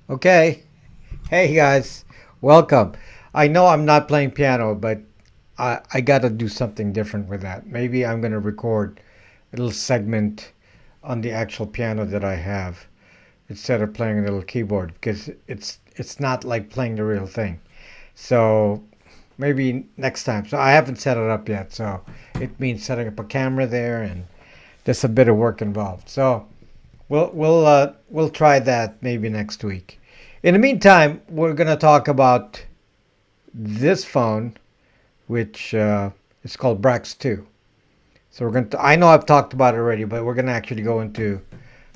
Okay. Hey guys, welcome. I know I'm not playing piano, but I got to do something different with that. Maybe I'm going to record a little segment on the actual piano that I have instead of playing a little keyboard because it's not like playing the real thing. So maybe next time. So I haven't set it up yet, so it means setting up a camera there and there's a bit of work involved. So we'll try that maybe next week. In the meantime, we're gonna talk about this phone, which is called BraX2. So we're going to. I know I've talked about it already, but we're gonna actually go into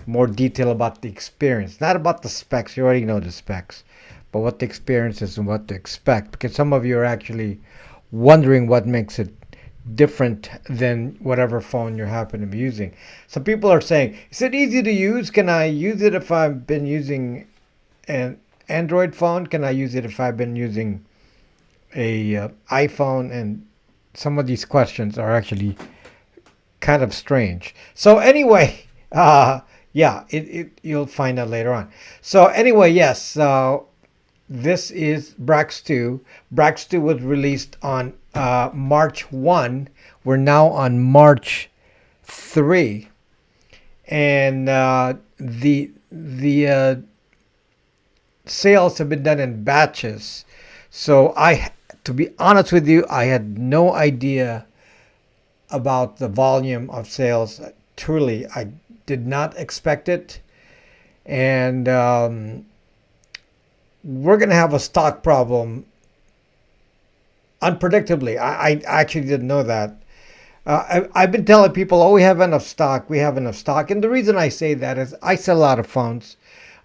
more detail about the experience, not about the specs. You already know the specs, but what the experience is and what to expect. Because some of you are actually wondering what makes it different than whatever phone you happen to be using. Some people are saying, "Is it easy to use? Can I use it if I've been using an Android phone? Can I use it if I've been using a iPhone?" And some of these questions are actually kind of strange. So anyway, yeah, it you'll find out later on. So anyway, yes. So this is BraX2. BraX2 was released on March 1. We're now on March 3, and the sales have been done in batches. So to be honest with you, I had no idea about the volume of sales. Truly, I did not expect it, and we're gonna have a stock problem unpredictably. I actually didn't know that. I've been telling people, oh, we have enough stock. We have enough stock. And the reason I say that is I sell a lot of phones.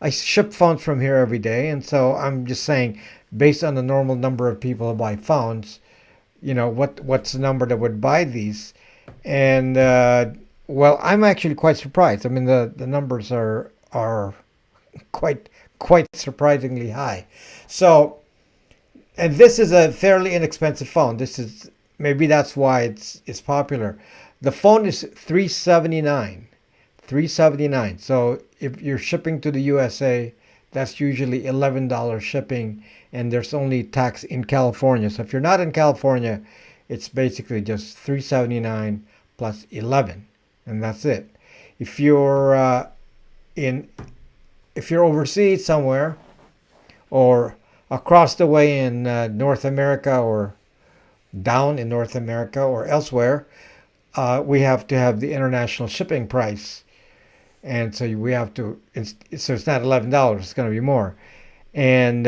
I ship phones from here every day. And so I'm just saying, based on the normal number of people who buy phones, what's the number that would buy these? And, well, I'm actually quite surprised. I mean, the numbers are quite surprisingly high. So, and this is a fairly inexpensive phone. This is maybe that's why it's popular. The phone is 379, 379. So if you're shipping to the USA, that's usually $11 shipping, and there's only tax in California. So if you're not in California, it's basically just 379 plus 11, and that's it. If you're in if you're overseas somewhere or across the way in North America or down in North America or elsewhere, we have to have the international shipping price. And so we have to, so it's not $11, it's going to be more. And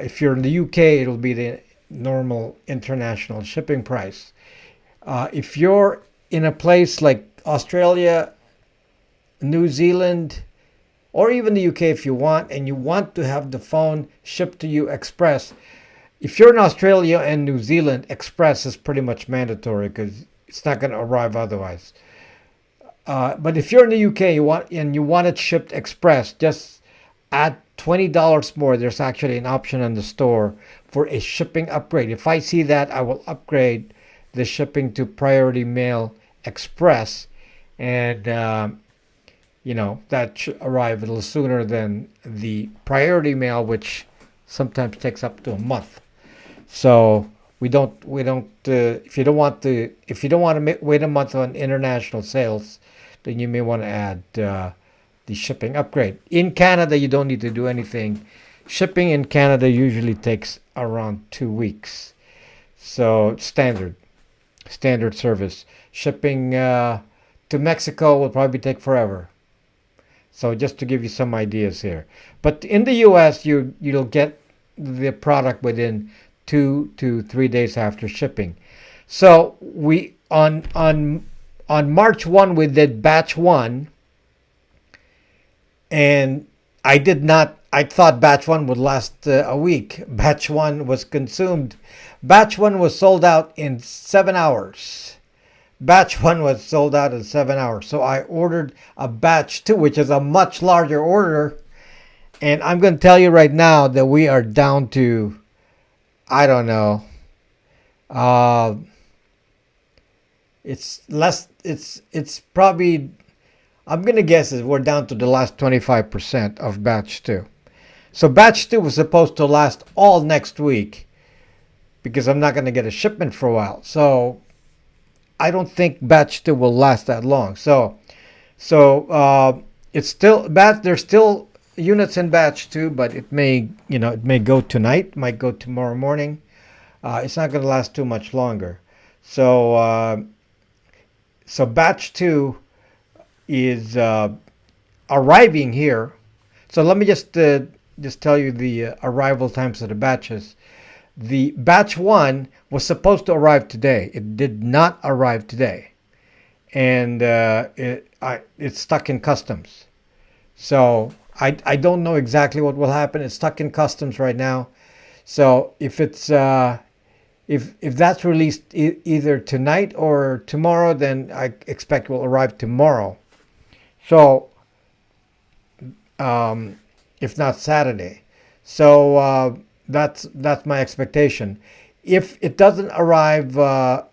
if you're in the UK, it'll be the normal international shipping price. If you're in a place like Australia, New Zealand, or even the UK if you want, and you want to have the phone shipped to you express. If you're in Australia and New Zealand, express is pretty much mandatory because it's not going to arrive otherwise. But if you're in the UK you want it shipped express, just add $20 more. There's actually an option on the store for a shipping upgrade. If I see that, I will upgrade the shipping to priority mail express, and that should arrive a little sooner than the priority mail, which sometimes takes up to a month. So we don't if you don't want to wait a month on international sales, then you may want to add the shipping upgrade. In Canada, you don't need to do anything. Shipping in Canada usually takes around 2 weeks. So standard service. Shipping to Mexico will probably take forever. So just to give you some ideas here. But in the US, you'll get the product within 2 to 3 days after shipping. So we on March 1 we did batch 1, and I thought batch 1 would last a week. Batch 1 was consumed. Batch 1 was sold out in 7 hours. Batch 1 was sold out in 7 hours. So I ordered a batch 2, which is a much larger order. And I'm going to tell you right now that we are down to, I don't know, it's less, it's probably, I'm going to guess is we're down to the last 25% of batch 2. So batch 2 was supposed to last all next week because I'm not going to get a shipment for a while. So I don't think batch 2 will last that long. So it's still batch. There's still units in batch 2, but it may go tonight, might go tomorrow morning. It's not going to last too much longer. So batch 2 is arriving here. So let me just tell you the arrival times of the batches. The batch 1 was supposed to arrive today. It did not arrive today, and it's stuck in customs. So I don't know exactly what will happen. It's stuck in customs right now. So if it's if that's released either tonight or tomorrow, then I expect it will arrive tomorrow. So if not Saturday. So that's my expectation. If it doesn't arrive, I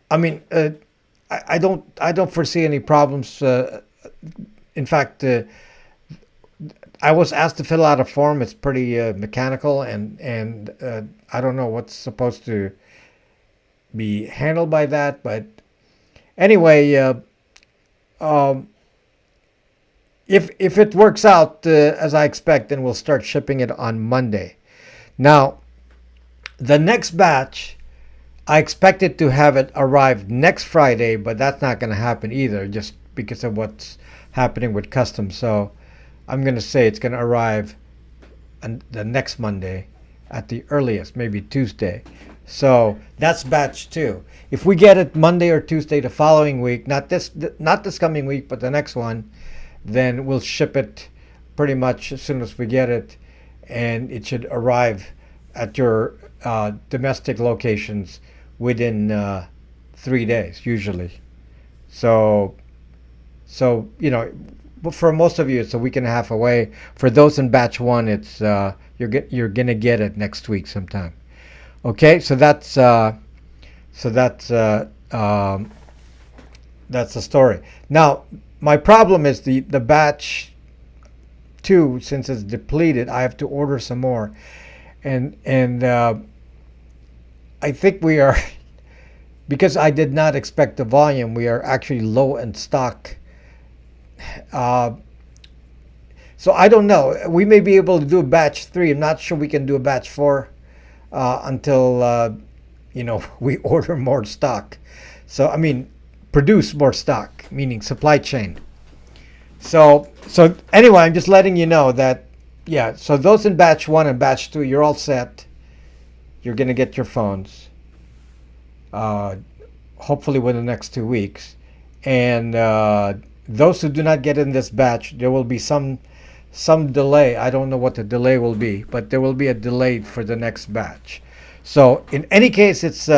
don't foresee any problems. In fact, I was asked to fill out a form. It's pretty mechanical, and I don't know what's supposed to be handled by that. But anyway, if it works out as I expect, then we'll start shipping it on Monday. Now, the next batch, I expected to have it arrive next Friday, but that's not going to happen either, just because of what's happening with customs. So I'm going to say it's going to arrive on the next Monday at the earliest, maybe Tuesday. So that's batch 2. If we get it Monday or Tuesday the following week, not this coming week, but the next one, then we'll ship it pretty much as soon as we get it, and it should arrive at your domestic locations within 3 days usually. So but for most of you, it's a week and a half away. For those in batch 1, it's you're gonna get it next week sometime. Okay, so that's the story. Now, my problem is the batch 2, since it's depleted, I have to order some more, and I think we are, because I did not expect the volume, we are actually low in stock. So I don't know. We may be able to do a batch 3. I'm not sure we can do a batch 4 until we order more stock. So I mean, produce more stock, meaning supply chain. So anyway, I'm just letting you know that, yeah. So those in batch 1 and batch 2, you're all set. You're gonna get your phones, hopefully within the next 2 weeks. And those who do not get in this batch, there will be some delay. I don't know what the delay will be, but there will be a delay for the next batch. So in any case, it's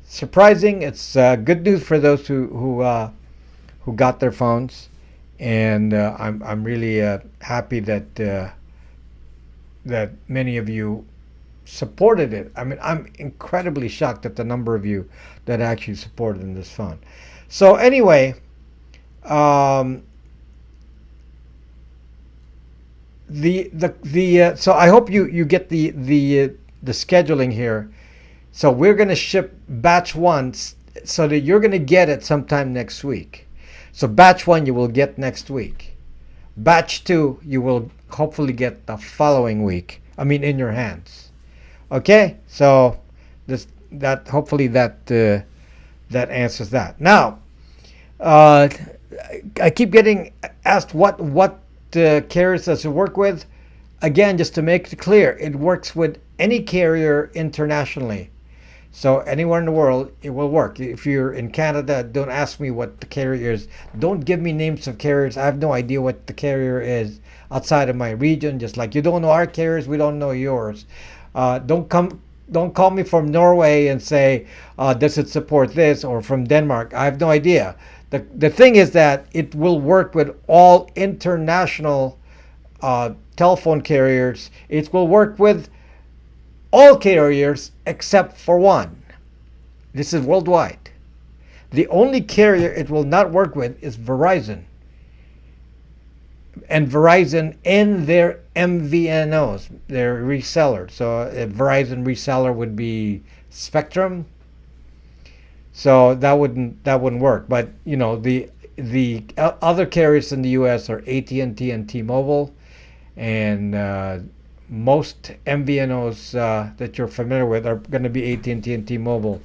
surprising. It's good news for those who got their phones, and I'm really happy that many of you supported it. I mean, I'm incredibly shocked at the number of you that actually supported in this phone. So anyway, so I hope you get the scheduling here. So we're going to ship batch 1 so that you're going to get it sometime next week. So batch 1 you will get next week. Batch 2 you will hopefully get the following week. I mean, in your hands. Okay? So hopefully that answers that. Now, I keep getting asked what carriers does it work with. Again, just to make it clear, it works with any carrier internationally. So anywhere in the world, it will work. If you're in Canada, don't ask me what the carrier is. Don't give me names of carriers. I have no idea what the carrier is outside of my region. Just like you don't know our carriers, we don't know yours. Don't call me from Norway and say, does it support this, or from Denmark. I have no idea. The thing is that it will work with all international telephone carriers. It will work with all carriers except for one. This is worldwide. The only carrier it will not work with is Verizon. and Verizon and their MVNOs, their resellers. So a Verizon reseller would be Spectrum. So that wouldn't work. But the other carriers in the U.S. are AT&T and T-Mobile, and most MVNOs that you're familiar with are going to be AT&T and T-Mobile.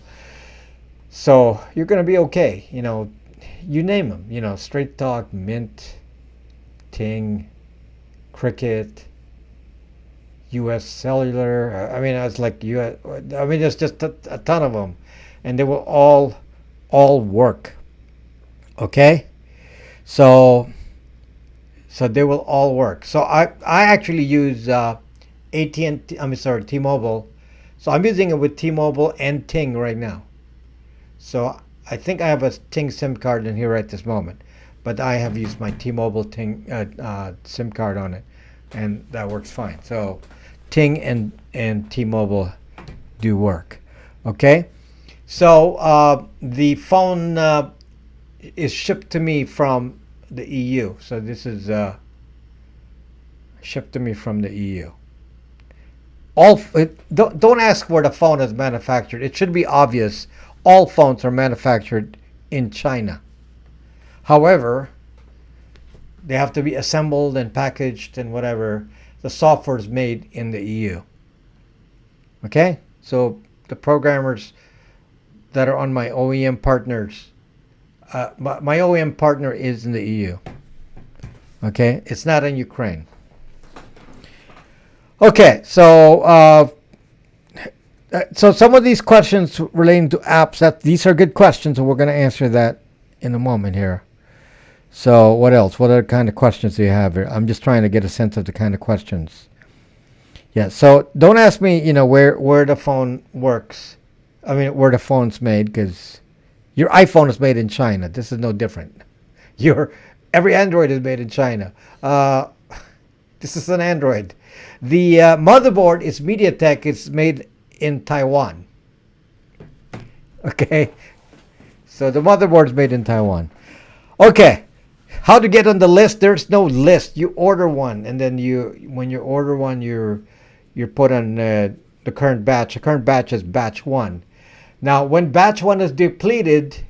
So you're going to be okay. You name them. Straight Talk, Mint, Ting, Cricket, U.S. Cellular. I mean, it's like there's just a ton of them, and they will all work. Okay, so they will all work. So I actually use AT&T. T-Mobile. So I'm using it with T-Mobile and Ting right now. So I think I have a Ting SIM card in here right this moment, but I have used my T-Mobile Ting SIM card on it, and that works fine. So Ting and T-Mobile do work. Okay, so the phone is shipped to me from the EU. So this is shipped to me from the EU. Don't ask where the phone is manufactured. It should be obvious. All phones are manufactured in China. However, they have to be assembled and packaged and whatever. The software is made in the EU. Okay? So the programmers that are on my OEM partners, my OEM partner is in the EU. Okay? It's not in Ukraine. Okay, so some of these questions relating to apps, these are good questions, and we're going to answer that in a moment here. So what else? What other kind of questions do you have here? I'm just trying to get a sense of the kind of questions. Yeah, so don't ask me, where the phone works. I mean, where the phone's made, because your iPhone is made in China. This is no different. Every Android is made in China. This is an Android. The motherboard is MediaTek. It's made in Taiwan. Okay, so the motherboard is made in Taiwan. Okay, how to get on the list? There's no list. You order one, and then when you order one, you're put on the current batch. The current batch is batch 1. Now, when batch 1 is depleted,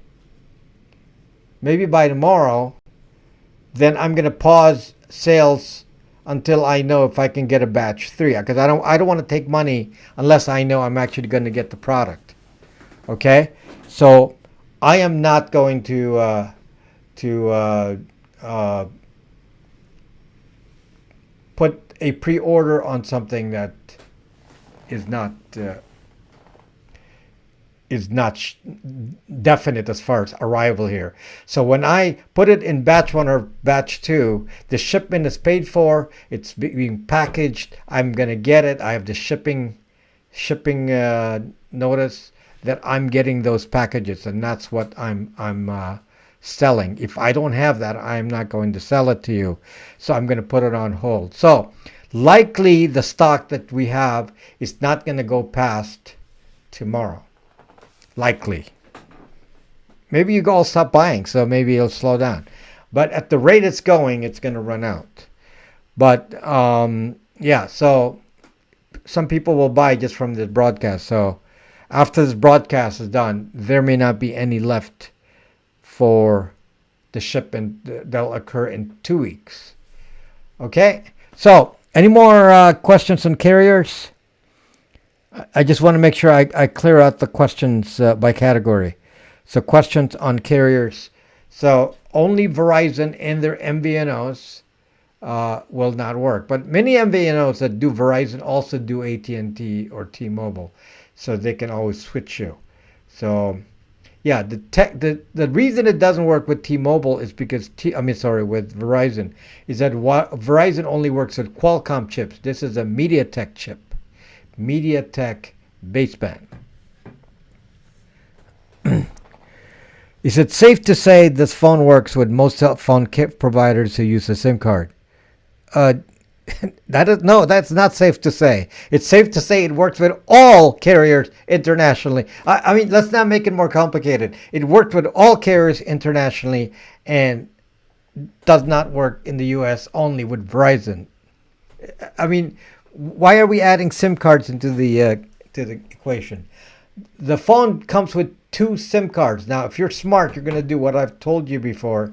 maybe by tomorrow, then I'm gonna pause sales until I know if I can get a batch 3, because I don't want to take money unless I know I'm actually going to get the product. Okay, so I am not going to put a pre-order on something that is not definite as far as arrival here. So when I put it in batch 1 or batch 2, the shipment is paid for, it's being packaged, I'm going to get it, I have the shipping notice that I'm getting those packages, and that's what I'm selling. If I don't have that, I'm not going to sell it to you. So I'm going to put it on hold. So likely the stock that we have is not going to go past tomorrow. Likely. Maybe you all stop buying, so maybe it'll slow down. But at the rate it's going, it's going to run out. But yeah, so some people will buy just from this broadcast. So after this broadcast is done, there may not be any left for the shipment that'll occur in 2 weeks. Okay? So any more questions on carriers? I just want to make sure I clear out the questions by category. So questions on carriers. So only Verizon and their MVNOs will not work. But many MVNOs that do Verizon also do AT&T or T-Mobile. So they can always switch you. So yeah, the reason it doesn't work with T-Mobile is because with Verizon is that Verizon only works with Qualcomm chips. This is a MediaTek chip. MediaTek baseband. Is it safe to say this phone works with most cell phone providers who use a SIM card? That's not safe to say. It's safe to say it works with all carriers internationally. I mean, let's not make it more complicated. It worked with all carriers internationally, and does not work in the US only with Verizon. I mean, why are we adding SIM cards into the equation? The phone comes with two SIM cards. Now, if you're smart, you're going to do what I've told you before,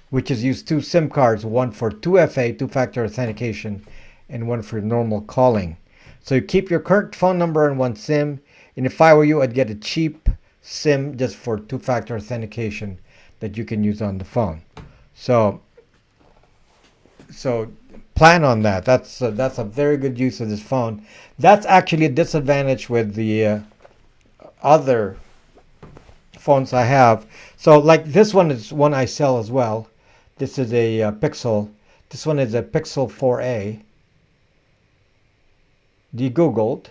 which is use two SIM cards, one for 2FA, two-factor authentication, and one for normal calling. So you keep your current phone number in one SIM, and if I were you, I'd get a cheap SIM just for two-factor authentication that you can use on the phone. So plan on that. That's a very good use of this phone. That's actually a disadvantage with the other phones I have. So like this one is one I sell as well. This is a Pixel. This one is a Pixel 4a. De-googled.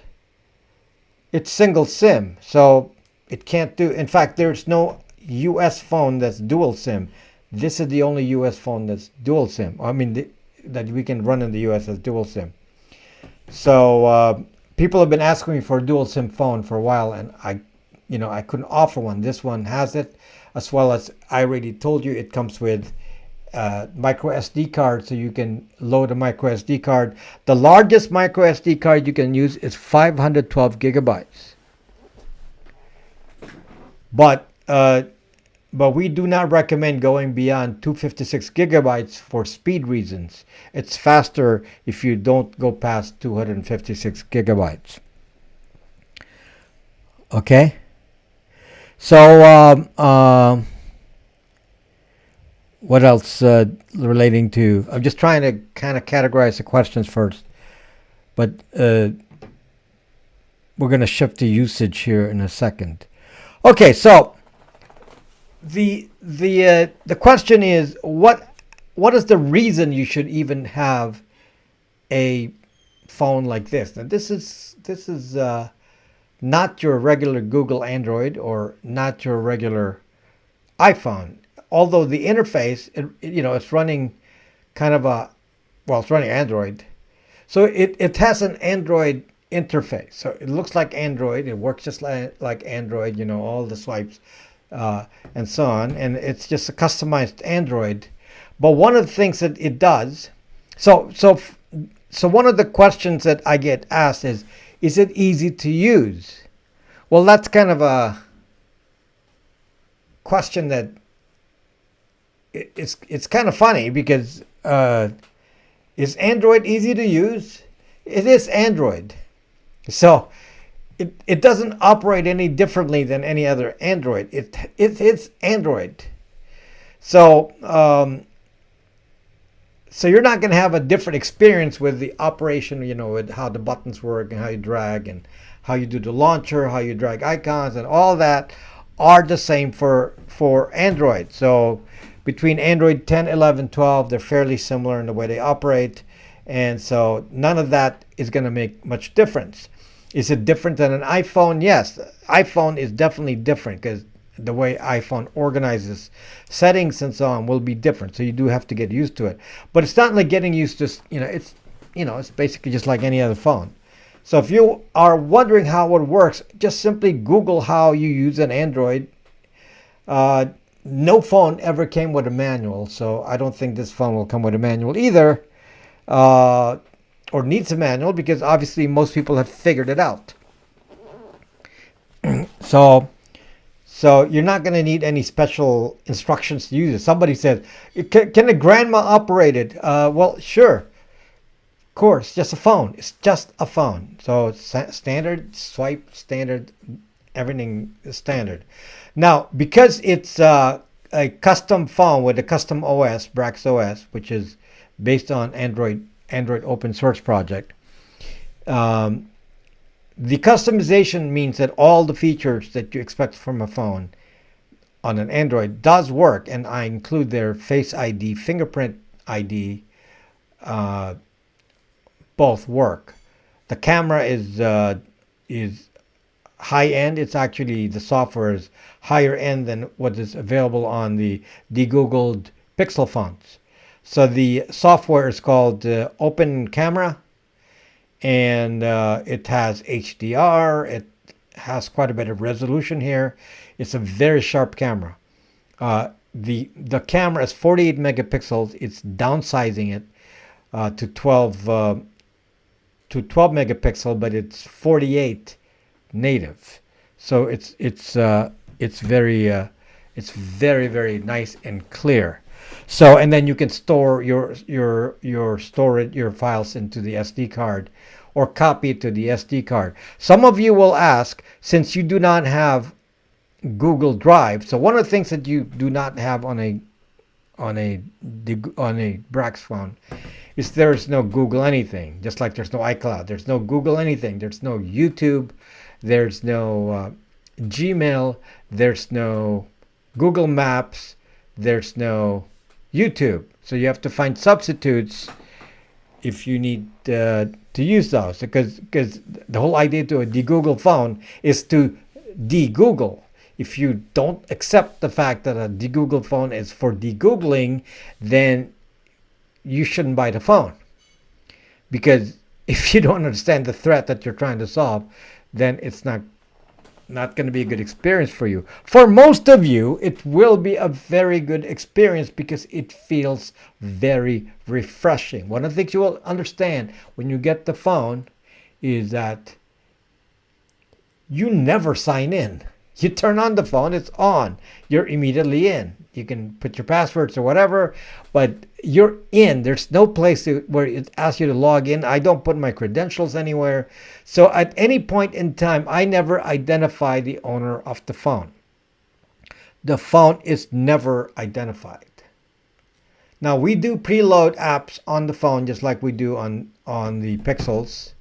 It's single SIM, so it can't do. In fact, there's no US phone that's dual SIM. This is the only US phone that's dual SIM. I mean, that we can run in the US as dual SIM. So people have been asking me for a dual SIM phone for a while, and I couldn't offer one. This one has it, as well as I already told you, it comes with micro SD card, so you can load a micro SD card. The largest micro SD card you can use is 512 gigabytes. But we do not recommend going beyond 256 gigabytes for speed reasons. It's faster if you don't go past 256 gigabytes. Okay. So what else relating to? I'm just trying to kind of categorize the questions first, but we're going to shift to usage here in a second. Okay, so the question is, what is the reason you should even have a phone like this? Now this is not your regular Google Android or not your regular iPhone. Although the interface, it's running kind of it's running Android. So it has an Android interface. So it looks like Android. It works just like Android, all the swipes and so on. And it's just a customized Android. But one of the things that it does, so one of the questions that I get asked is it easy to use? Well, that's kind of a question that it's kind of funny because is Android easy to use? It is Android. So it doesn't operate any differently than any other Android. It's Android. So so you're not going to have a different experience with the operation, with how the buttons work and how you drag and how you do the launcher, how you drag icons, and all that are the same for Android. So between Android 10, 11, 12, they're fairly similar in the way they operate. And so none of that is going to make much difference. Is it different than an iPhone? Yes, iPhone is definitely different because the way iPhone organizes settings and so on will be different. So you do have to get used to it. But it's not like getting used to, it's basically just like any other phone. So if you are wondering how it works, just simply Google how you use an Android. No phone ever came with a manual, so I don't think this phone will come with a manual either, or needs a manual, because obviously most people have figured it out. So you're not going to need any special instructions to use it. Somebody said, can a grandma operate it? Well, sure. Of course, just a phone. It's just a phone. So it's standard swipe, standard, everything is standard. Now, because it's a custom phone with a custom OS, BraX2, which is based on Android open source project, the customization means that all the features that you expect from a phone on an Android does work, and I include their Face ID, fingerprint ID, both work. The camera is high end. It's actually, the software is higher end than what is available on the de-googled Pixel phones. So the software is called Open Camera, and it has HDR. It has quite a bit of resolution here. It's a very sharp camera. the camera is 48 megapixels. It's downsizing it to 12 megapixel, but it's 48 native. So it's very very nice and clear. So and then you can store your files into the SD card or copy it to the SD card. Some of you will ask, since you do not have Google Drive. So one of the things that you do not have on a BraX phone is there's no Google anything. Just like there's no iCloud, there's no Google anything. There's no YouTube, there's no Gmail, there's no Google Maps, there's no YouTube. So you have to find substitutes if you need to use those, because the whole idea to a de-Google phone is to de-Google. If you don't accept the fact that a de-Google phone is for de-Googling, then you shouldn't buy the phone. Because if you don't understand the threat that you're trying to solve, then it's not going to be a good experience for you. For most of you, it will be a very good experience because it feels very refreshing. One of the things you will understand when you get the phone is that you never sign in. You turn on the phone, it's on. You're immediately in. You can put your passwords or whatever, but you're in. There's no place where it asks you to log in. I don't put my credentials anywhere. So at any point in time, I never identify the owner of the phone. The phone is never identified. Now, we do preload apps on the phone just like we do on the Pixels,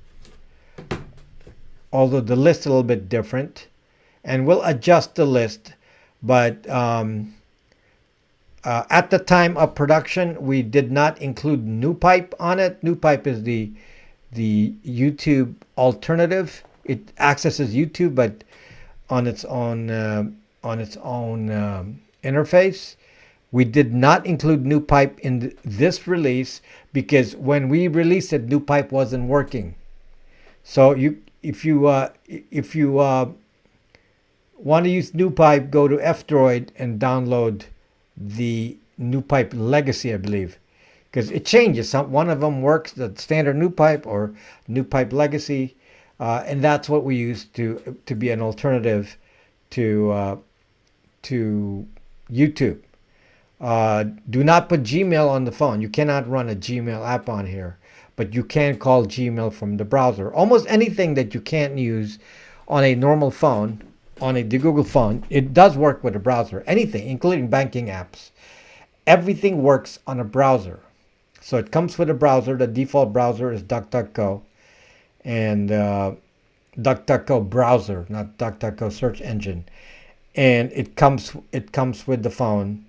although the list is a little bit different. And we'll adjust the list, but at the time of production, we did not include NewPipe on it. NewPipe is the YouTube alternative. It accesses YouTube, but on its own interface. We did not include NewPipe in this release because when we released it, NewPipe wasn't working. So if you want to use NewPipe, go to F-Droid and download the NewPipe Legacy, I believe, because it changes. One of them works, the standard NewPipe or NewPipe Legacy, and that's what we use to be an alternative to YouTube. Do not put Gmail on the phone. You cannot run a Gmail app on here, but you can call Gmail from the browser. Almost anything that you can't use on a normal phone, on a Google phone, it does work with a browser. Anything, including banking apps. Everything works on a browser. So it comes with a browser. The default browser is DuckDuckGo. And DuckDuckGo browser, not DuckDuckGo search engine. And it comes with the phone.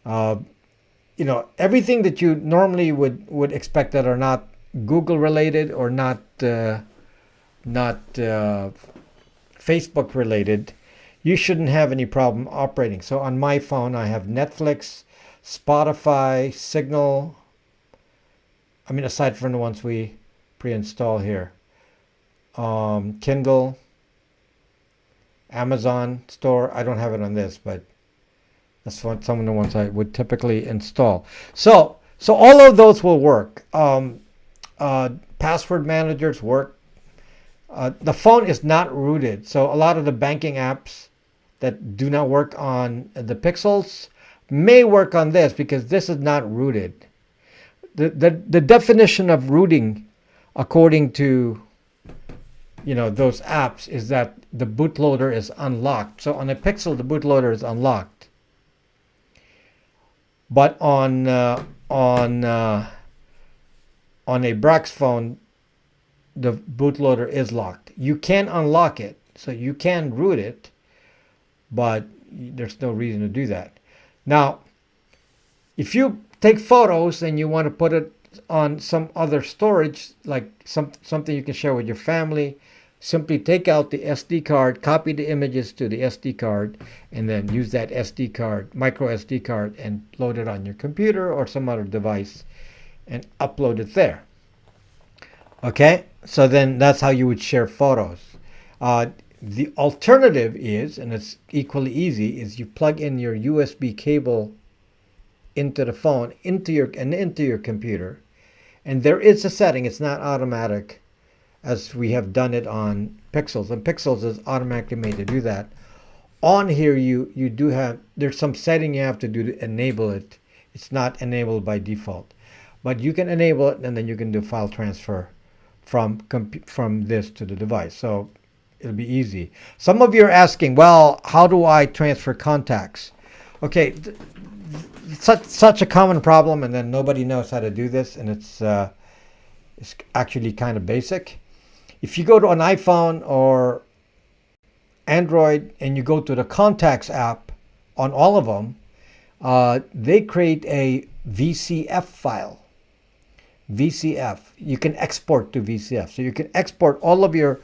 Everything that you normally would expect that are not Google related or not Facebook related, you shouldn't have any problem operating. So on my phone, I have Netflix, Spotify, Signal. I mean, aside from the ones we pre-install here, Kindle, Amazon store. I don't have it on this, but that's some of the ones I would typically install. So all of those will work. Password managers work. The phone is not rooted, so a lot of the banking apps that do not work on the Pixels may work on this because this is not rooted. The definition of rooting, according to those apps, is that the bootloader is unlocked. So on a Pixel, the bootloader is unlocked, but on a BraX phone, the bootloader is locked. You can unlock it, so you can root it, but there's no reason to do that. Now, if you take photos and you want to put it on some other storage, like something you can share with your family, simply take out the SD card, copy the images to the SD card, and then use that SD card, micro SD card, and load it on your computer or some other device and upload it there. Okay, so then that's how you would share photos. The alternative is, and it's equally easy, is you plug in your USB cable into the phone, into your computer, and there is a setting. It's not automatic, as we have done it on Pixels, and Pixels is automatically made to do that. On here, you do have, there's some setting you have to do to enable it. It's not enabled by default, but you can enable it, and then you can do file transfer from this to the device. So it'll be easy. Some of you are asking, well, how do I transfer contacts? Okay, such a common problem, and then nobody knows how to do this, and it's actually kind of basic. If you go to an iPhone or Android and you go to the Contacts app on all of them, they create a VCF file. VCF. You can export to VCF, so you can export all of your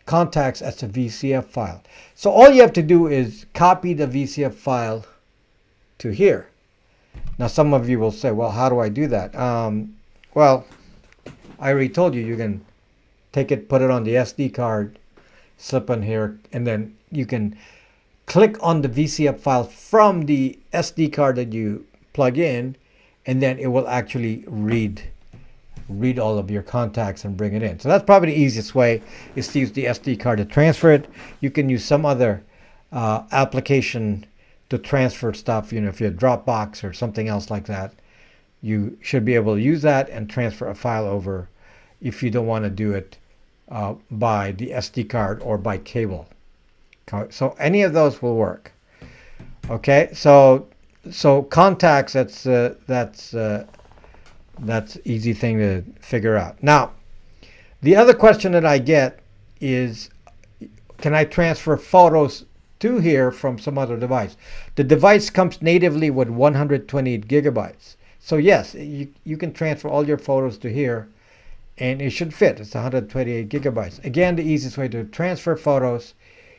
contacts as a VCF file. So all you have to do is copy the VCF file to here. Now some of you will say, well, how do I do that? Well, I already told you, you can take it, put it on the SD card, slip in here, and then you can click on the VCF file from the SD card that you plug in, and then it will actually read all of your contacts and bring it in. So that's probably the easiest way, is to use the SD card to transfer it. You can use some other application to transfer stuff. You know, if you have Dropbox or something else like that, you should be able to use that and transfer a file over if you don't want to do it by the SD card or by cable. So any of those will work. Okay, so contacts, that's easy thing to figure out. Now, the other question that I get is, can I transfer photos to here from some other device? The device comes natively with 128 gigabytes. So yes, you can transfer all your photos to here, and it should fit. It's 128 gigabytes. Again, the easiest way to transfer photos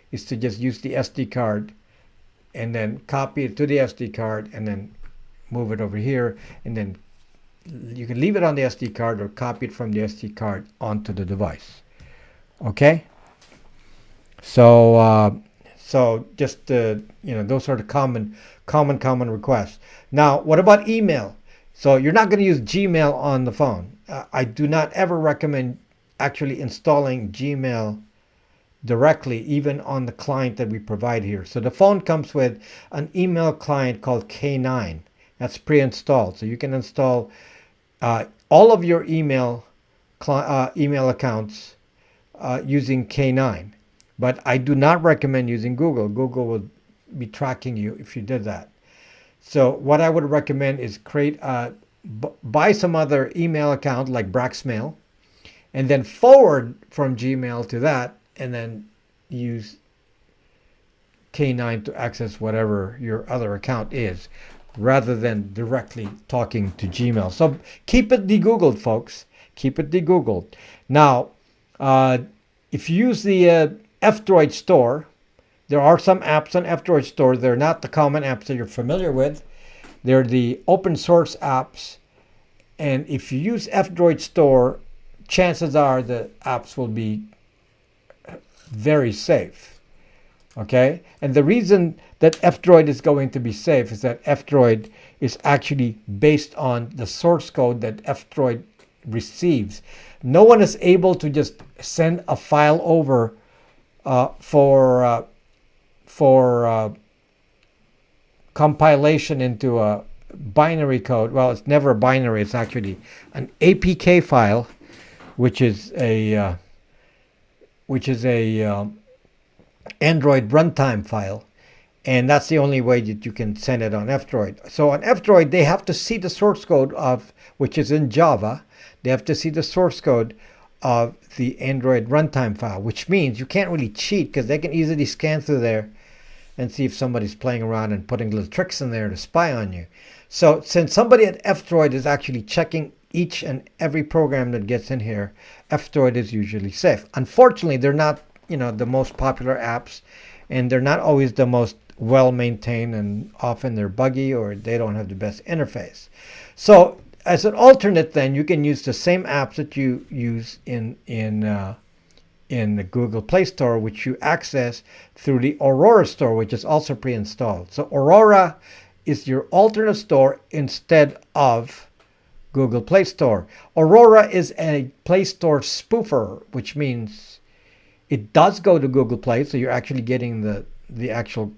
is to just use the SD card and then copy it to the SD card and then move it over here, and then you can leave it on the SD card or copy it from the SD card onto the device. Okay? So just those are the common requests. Now, what about email? So you're not going to use Gmail on the phone. I do not ever recommend actually installing Gmail directly, even on the client that we provide here. So the phone comes with an email client called K9. That's pre-installed. So you can install all of your email accounts using K9. But I do not recommend using Google. Google will be tracking you if you did that. So what I would recommend is buy some other email account like BraX2, and then forward from Gmail to that, and then use K9 to access whatever your other account is, rather than directly talking to Gmail. So keep it de-Googled, folks. Keep it de-Googled. Now, if you use the F-Droid store, there are some apps on F-Droid store. They're not the common apps that you're familiar with. They're the open source apps. And if you use F-Droid store, chances are the apps will be very safe. Okay? And the reason that F-Droid is going to be safe is that F-Droid is actually based on the source code that F-Droid receives. No one is able to just send a file over for compilation into a binary code. Well, it's never a binary. It's actually an APK file, which is a Android runtime file, and that's the only way that you can send it on F-Droid. So on F-Droid, they have to see the source code which is in Java. They have to see the source code of the Android runtime file, which means you can't really cheat, because they can easily scan through there and see if somebody's playing around and putting little tricks in there to spy on you. So since somebody at F-Droid is actually checking each and every program that gets in here, F-Droid is usually safe. Unfortunately, they're not the most popular apps, and they're not always the most well maintained, and often they're buggy or they don't have the best interface. So as an alternate, then you can use the same apps that you use in in the Google Play Store, which you access through the Aurora store, which is also pre-installed. So Aurora is your alternate store instead of Google Play Store. Aurora is a Play Store spoofer, which means it does go to Google Play, so you're actually getting the actual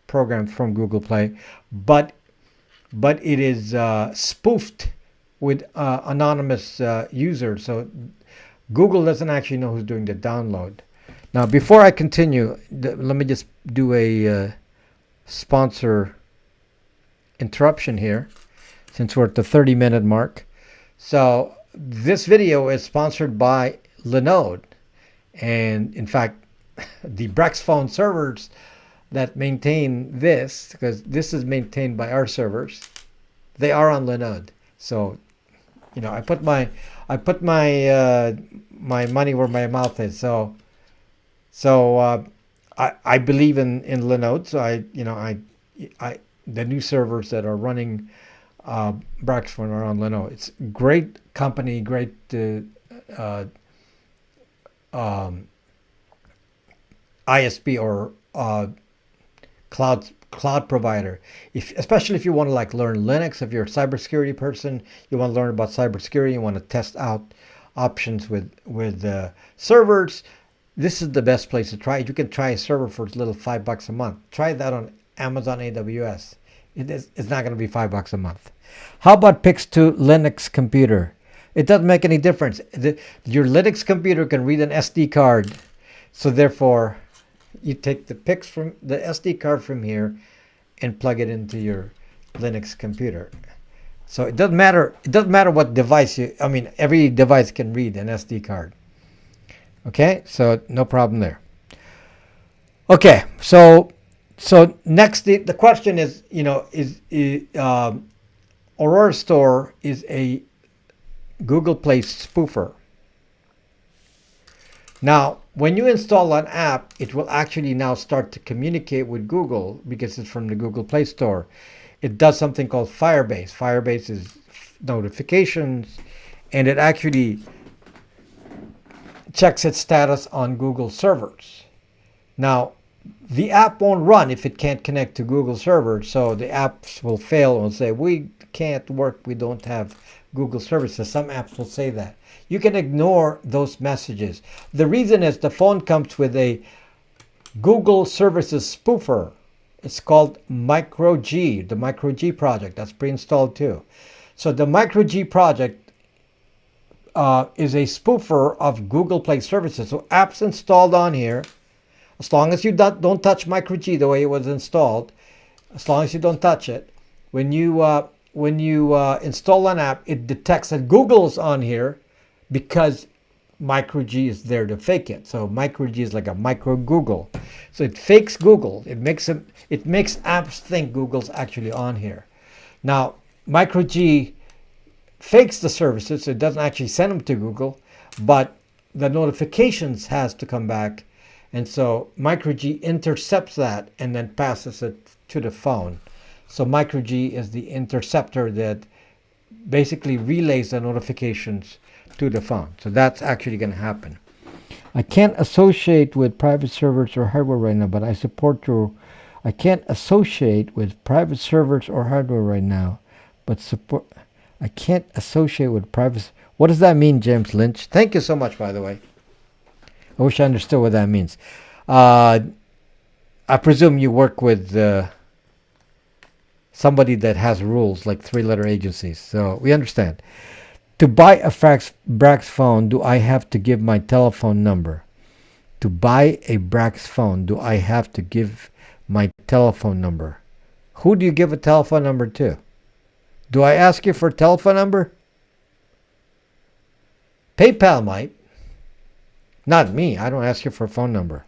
program from Google Play, but it is spoofed with anonymous users, so Google doesn't actually know who's doing the download. Now, before I continue, let me just do a sponsor interruption here, since we're at the 30-minute mark. So this video is sponsored by Linode, and in fact, the BraX phone servers that maintain this, because this is maintained by our servers, they are on Linode. So, you know, I put my my money where my mouth is. So I believe in Linode. So I the new servers that are running BraX phone are on Linode. It's a great company, great ISP or cloud provider. Especially if you want to like learn Linux, if you're a cybersecurity person, you want to learn about cybersecurity, you want to test out options with servers, this is the best place to try it. You can try a server for as little $5 a month. Try that on Amazon AWS. It's not going to be $5 a month. How about Pix2 Linux computer? It doesn't make any difference. Your Linux computer can read an SD card, so therefore you take the Pix from the SD card from here and plug it into your Linux computer. So it doesn't matter. It doesn't matter what device you. I mean, every device can read an SD card. Okay, so no problem there. Okay, so next the question is, you know, is Aurora Store is a Google Play spoofer. Now, when you install an app, it will actually now start to communicate with Google because it's from the Google Play Store. It does something called Firebase. Firebase is notifications, and it actually checks its status on Google servers. Now, the app won't run if it can't connect to Google servers, so the apps will fail and say, we can't work, we don't have Google services. Some apps will say that. You can ignore those messages. The reason is the phone comes with a Google services spoofer. It's called Micro G, the Micro G project. That's pre-installed too. So the Micro G project is a spoofer of Google Play services. So apps installed on here, as long as you don't touch Micro G the way it was installed, as long as you don't touch it, when you install an app, it detects that Google's on here because Micro G is there to fake it. So Micro G is like a micro Google. So it fakes Google. It makes apps think Google's actually on here. Now, Micro G fakes the services, so it doesn't actually send them to Google, but the notifications has to come back. And so Micro G intercepts that and then passes it to the phone. So Micro G is the interceptor that basically relays the notifications to the phone. So that's actually going to happen. I can't associate with private servers or hardware right now, but I support your... I can't associate with private servers or hardware right now, but support... I can't associate with private... What does that mean, James Lynch? Thank you so much, by the way. I wish I understood what that means. I presume you work with somebody that has rules, like three-letter agencies. So we understand. To buy a BraX phone, do I have to give my telephone number? To buy a BraX phone, do I have to give my telephone number? Who do you give a telephone number to? Do I ask you for a telephone number? PayPal might. Not me. I don't ask you for a phone number.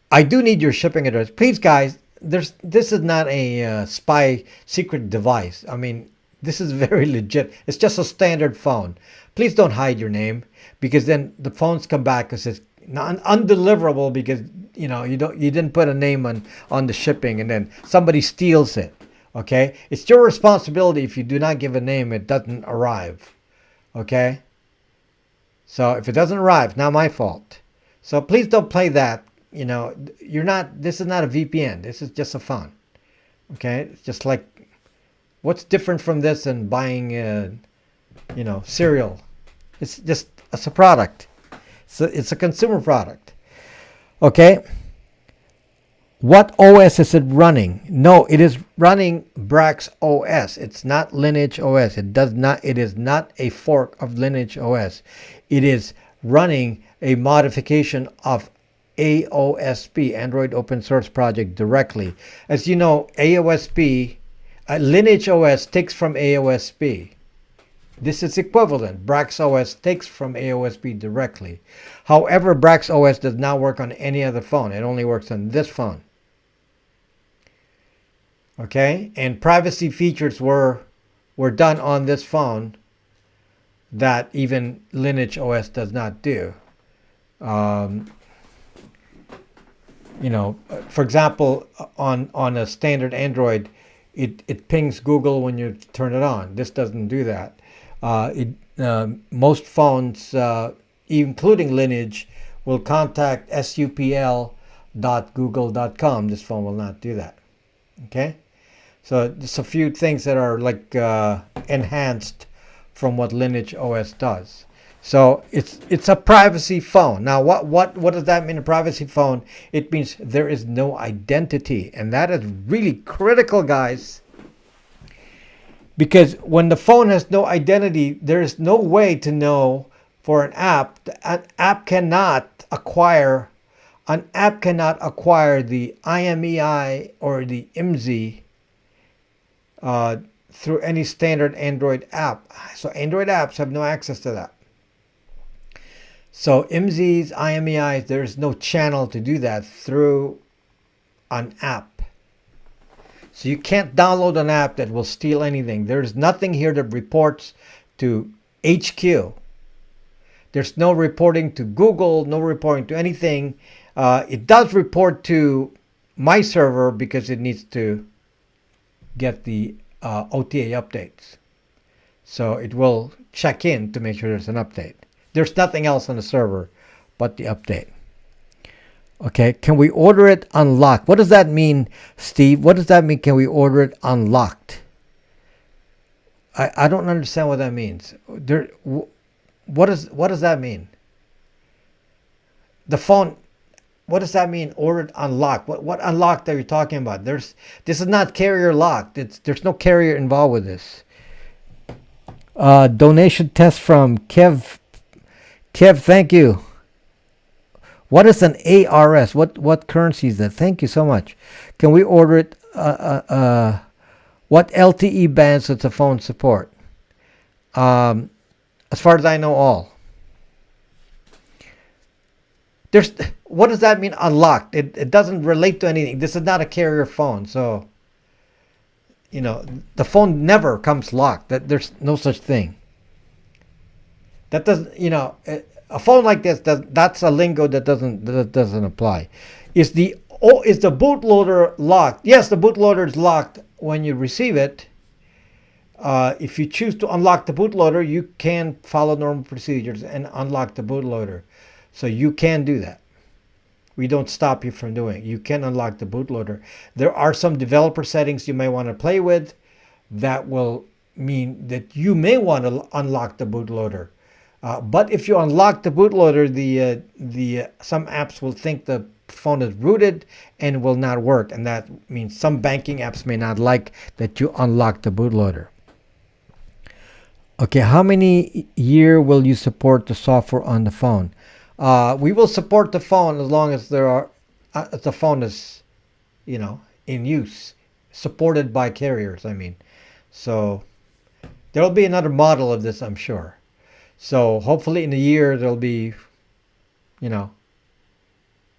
I do need your shipping address. Please, guys, this is not a spy secret device. I mean, this is very legit. It's just a standard phone. Please don't hide your name, because then the phones come back because it's undeliverable because you didn't put a name on the shipping, and then somebody steals it. Okay, it's your responsibility. If you do not give a name, it doesn't arrive. Okay. So if it doesn't arrive, it's not my fault. So please don't play that. You know, this is not a VPN. This is just a phone. Okay? It's just like, what's different from this than buying, cereal? It's a product. It's a consumer product. Okay? What OS is it running? No, it is running BraX OS. It's not Lineage OS. It is not a fork of Lineage OS. It is running a modification of AOSP, Android Open Source Project, directly. As you know, AOSP, Lineage OS takes from AOSP. This is equivalent. BraX OS takes from AOSP directly. However, BraX OS does not work on any other phone. It only works on this phone. Okay, and privacy features were done on this phone that even Lineage OS does not do. For example, on a standard Android, it pings Google when you turn it on. This doesn't do that. Most phones, including Lineage, will contact supl.google.com. This phone will not do that. Okay, so just a few things that are like enhanced from what Lineage OS does. So it's a privacy phone. Now, what does that mean? A privacy phone? It means there is no identity, and that is really critical, guys. Because when the phone has no identity, there is no way to know for an app. An app cannot acquire the IMEI or the IMSI through any standard Android app. So Android apps have no access to that. So IMSIs, IMEIs, there is no channel to do that through an app. So you can't download an app that will steal anything. There's nothing here that reports to HQ. There's no reporting to Google, no reporting to anything. It does report to my server because it needs to get the OTA updates. So it will check in to make sure there's an update. There's nothing else on the server but the update. Okay, can we order it unlocked? What does that mean, Steve? What does that mean? Can we order it unlocked? I don't understand what that means. What does that mean? The phone. What does that mean? Ordered unlocked. What unlocked are you talking about? This is not carrier locked. There's no carrier involved with this. Donation test from Kev. Kev, thank you. What is an ARS? What currency is that? Thank you so much. Can we order it? What LTE bands does the phone support? As far as I know, all. What does that mean, unlocked? It doesn't relate to anything. This is not a carrier phone, so the phone never comes locked. There's no such thing. That doesn't, a phone like this that's a lingo that doesn't apply. Is the bootloader locked? Yes, the bootloader is locked when you receive it. If you choose to unlock the bootloader, you can follow normal procedures and unlock the bootloader. So you can do that. We don't stop you from doing it. You can unlock the bootloader. There are some developer settings you may want to play with that will mean that you may want to unlock the bootloader. But if you unlock the bootloader, some apps will think the phone is rooted and will not work. And that means some banking apps may not like that you unlock the bootloader. Okay, how many year will you support the software on the phone? We will support the phone as long as the phone is, in use, supported by carriers. I mean, so there will be another model of this, I'm sure. So hopefully in a year there'll be, don't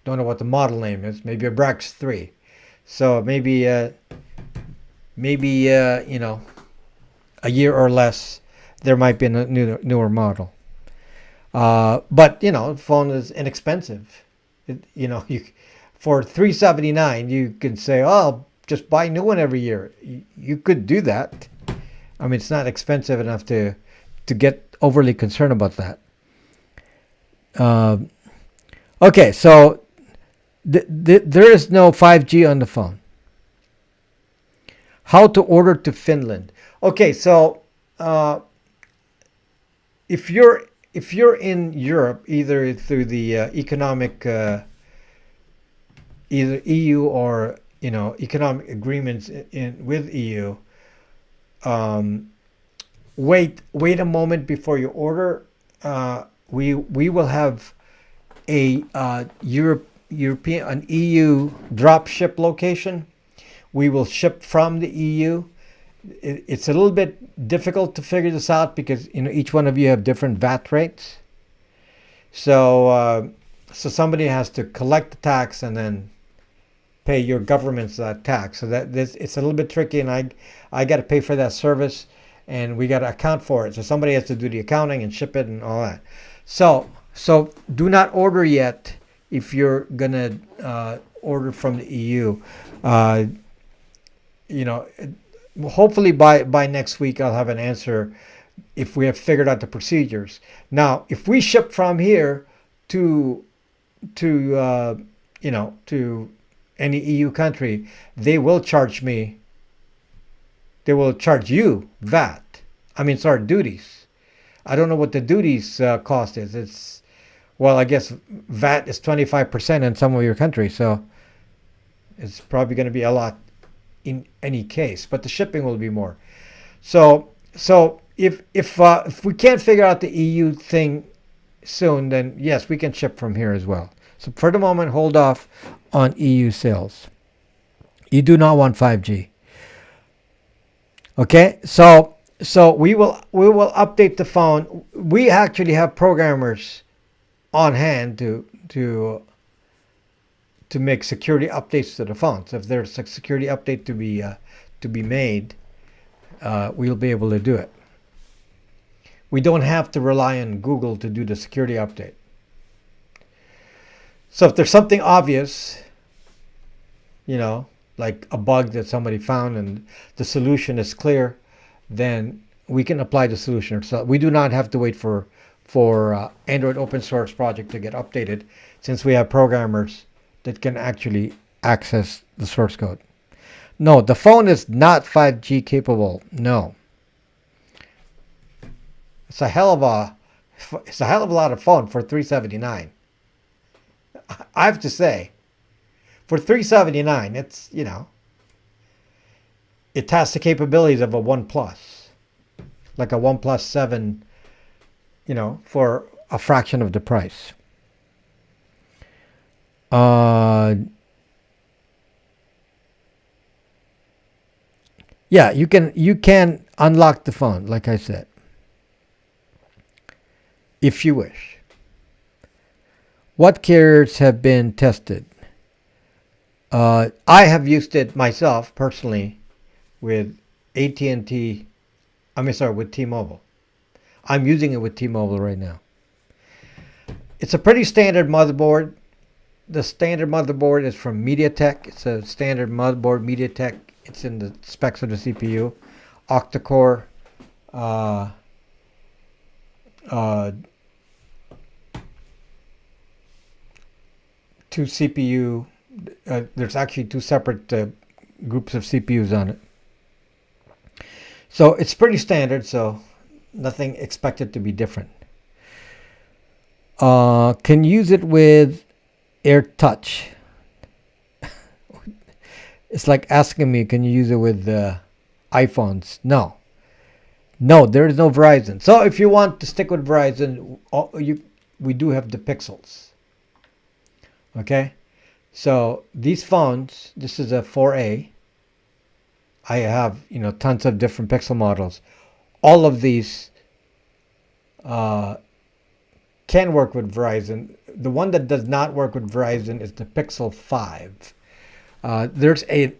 know what the model name is. Maybe a BraX2. So maybe a year or less, there might be a newer model. But the phone is inexpensive. For $379, you can say, "Oh, just buy a new one every year." You could do that. I mean, it's not expensive enough to get overly concerned about that. Uh, okay, so there is no 5G on the phone. How to order to Finland? Okay, so uh, if you're if you're in Europe, either through the economic either EU or economic agreements with EU, um, wait a moment before you order. We will have a European an EU drop ship location. We will ship from the EU. It's a little bit difficult to figure this out because each one of you have different VAT rates. So somebody has to collect the tax and then pay your government's tax. So it's a little bit tricky, and I got to pay for that service, and we got to account for it. So somebody has to do the accounting and ship it and all that. So do not order yet if you're gonna order from the EU. Hopefully by next week I'll have an answer if we have figured out the procedures. Now, if we ship from here to any EU country, they will charge me. They will charge you VAT. Duties. I don't know what the duties cost is. I guess VAT is 25% in some of your countries, so it's probably going to be a lot in any case. But the shipping will be more. So if we can't figure out the EU thing soon, then yes, we can ship from here as well. So for the moment, hold off on EU sales. You do not want 5G. Okay, so we will update the phone. We actually have programmers on hand to make security updates to the phone. So if there's a security update to be made, we'll be able to do it. We don't have to rely on Google to do the security update. So if there's something obvious, like a bug that somebody found and the solution is clear, then we can apply the solution. So we do not have to wait for Android open source project to get updated, since we have programmers that can actually access the source code. No, the phone is not 5G capable. No. It's a hell of a lot of phone for $379. I have to say, for $379, it's it has the capabilities of a OnePlus, like a OnePlus 7, for a fraction of the price. Yeah, you can unlock the phone, like I said, if you wish. What carriers have been tested? I have used it myself personally with AT&T. With T-Mobile. I'm using it with T-Mobile right now. It's a pretty standard motherboard. The standard motherboard is from MediaTek. It's a standard motherboard, MediaTek. It's in the specs of the CPU. Octa-core. Two CPU. There's actually two separate groups of CPUs on it. So it's pretty standard, so nothing expected to be different. Can use it with AirTouch. It's like asking me, can you use it with iPhones? No, there is no Verizon. So if you want to stick with Verizon, we do have the Pixels. Okay, so these phones, this is a 4A. I have tons of different Pixel models. All of these can work with Verizon. The one that does not work with Verizon is the Pixel 5. There's a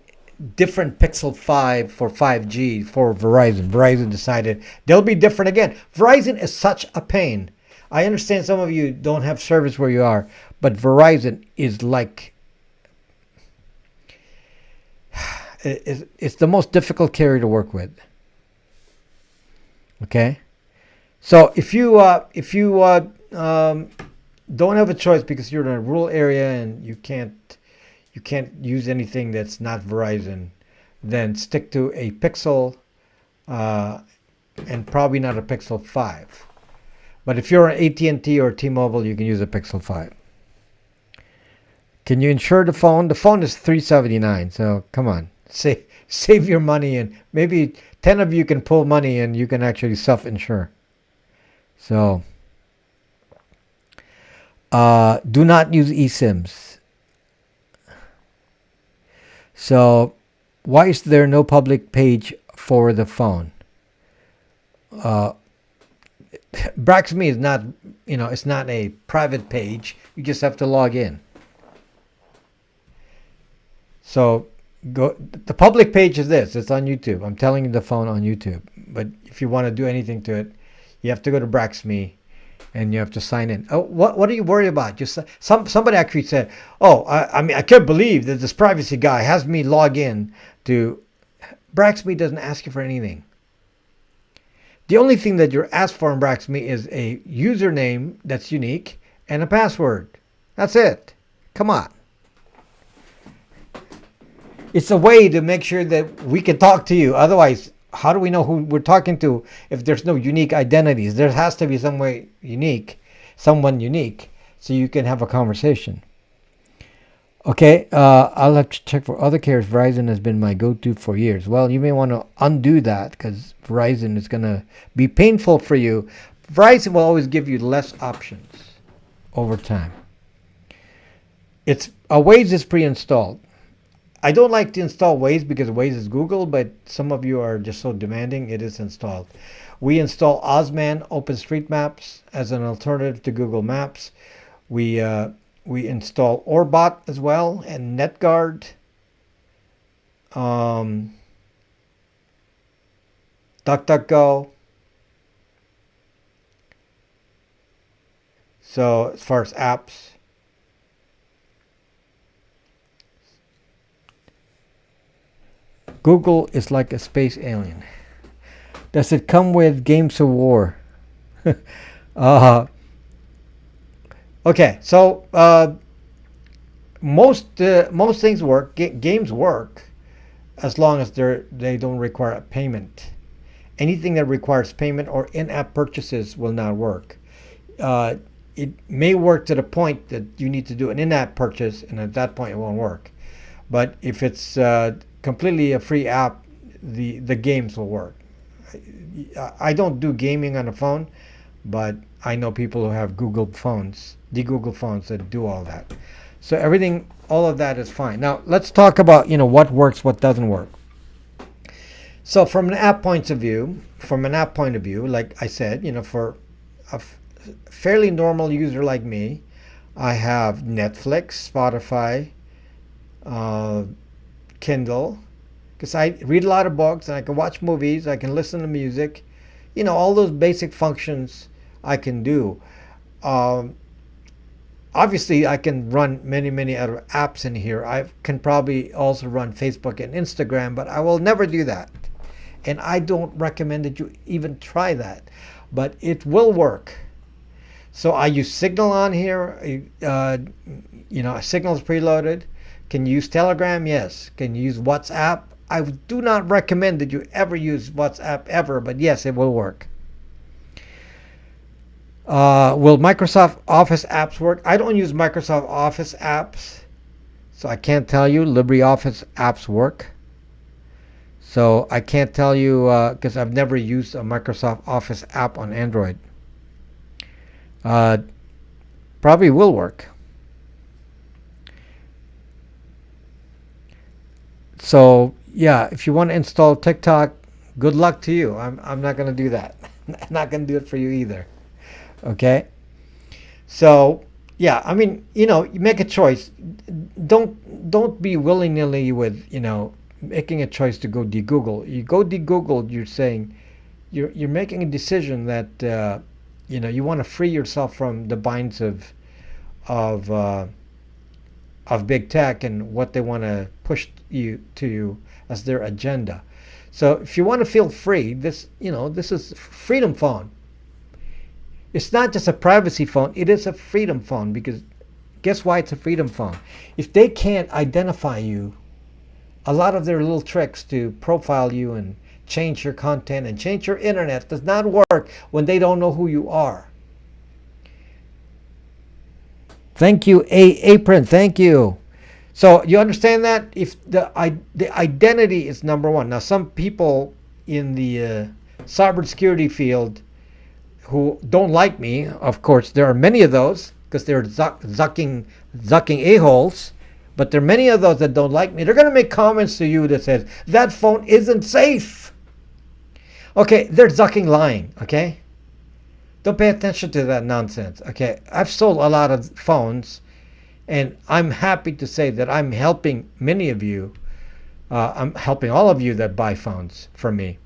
different Pixel 5 for 5G for Verizon. Verizon decided they'll be different again. Verizon is such a pain. I understand some of you don't have service where you are, but Verizon is like, it's the most difficult carrier to work with. Okay, so if you don't have a choice because you're in a rural area and you can't use anything that's not Verizon, then stick to a Pixel, uh, and probably not a Pixel 5. But if you're an AT&T or T-Mobile, you can use a Pixel 5. Can you insure the phone? The phone is $379, so come on. Save your money, and maybe 10 of you can pull money and you can actually self-insure. So do not use eSIMs. So why is there no public page for the phone? BraX2 is not, it's not a private page. You just have to log in. So the public page is this. It's on YouTube. I'm telling you the phone on YouTube. But if you want to do anything to it, you have to go to BraX2 and you have to sign in. Oh, what are you worried about? Just somebody actually said, "Oh, I mean, I can't believe that this privacy guy has me log in to." BraX2 doesn't ask you for anything. The only thing that you're asked for in BraX2 is a username that's unique and a password. That's it. Come on. It's a way to make sure that we can talk to you. Otherwise, how do we know who we're talking to if there's no unique identities? There has to be someone unique, so you can have a conversation. Okay, I'll have to check for other carriers. Verizon has been my go-to for years. Well, you may want to undo that because Verizon is going to be painful for you. Verizon will always give you less options over time. Waze is pre-installed. I don't like to install Waze because Waze is Google, but some of you are just so demanding, it is installed. We install Osman OpenStreetMaps as an alternative to Google Maps. We install Orbot as well and NetGuard. DuckDuckGo. So as far as apps, Google is like a space alien. Does it come with Games of War? Okay, so most things work. Games work as long as they don't require a payment. Anything that requires payment or in-app purchases will not work. It may work to the point that you need to do an in-app purchase, and at that point it won't work. But if it's completely a free app, the games will work. I don't do gaming on a phone, but I know people who have Google phones, the Google phones that do all that. So all of that is fine. Now let's talk about what works, what doesn't work. So from an app point of view, like I said, for a fairly normal user like me, I have Netflix, Spotify, Kindle, because I read a lot of books and I can watch movies, I can listen to music, all those basic functions I can do. Obviously, I can run many other apps in here. I can probably also run Facebook and Instagram, but I will never do that. And I don't recommend that you even try that, but it will work. So I use Signal on here. Signal is preloaded. Can you use Telegram? Yes. Can you use WhatsApp? I do not recommend that you ever use WhatsApp ever, but yes, it will work. Will Microsoft Office apps work? I don't use Microsoft Office apps, so I can't tell you. LibreOffice apps work. So I can't tell you because I've never used a Microsoft Office app on Android. Probably will work. So yeah, if you want to install TikTok, good luck to you. I'm not going to do that. I'm not going to do it for you either. Okay. So yeah, I mean, you make a choice. Don't be willy-nilly with making a choice to go de-Google. You go de-Google, you're saying you're making a decision that you want to free yourself from the binds of big tech and what they want to push you as their agenda. So if you want to feel free, this is Freedom Phone. It's not just a privacy phone, it is a freedom phone, because guess why it's a freedom phone? If they can't identify you, a lot of their little tricks to profile you and change your content and change your internet does not work when they don't know who you are. Thank you, Apron. Thank you. So you understand that if the identity is number one. Now, some people in the cybersecurity field who don't like me, of course, there are many of those because they're zucking a-holes. But there are many of those that don't like me. They're going to make comments to you that says, that phone isn't safe. Okay, they're zucking lying, okay? Don't pay attention to that nonsense, okay? I've sold a lot of phones, and I'm happy to say that I'm helping many of you. I'm helping all of you that buy phones from me.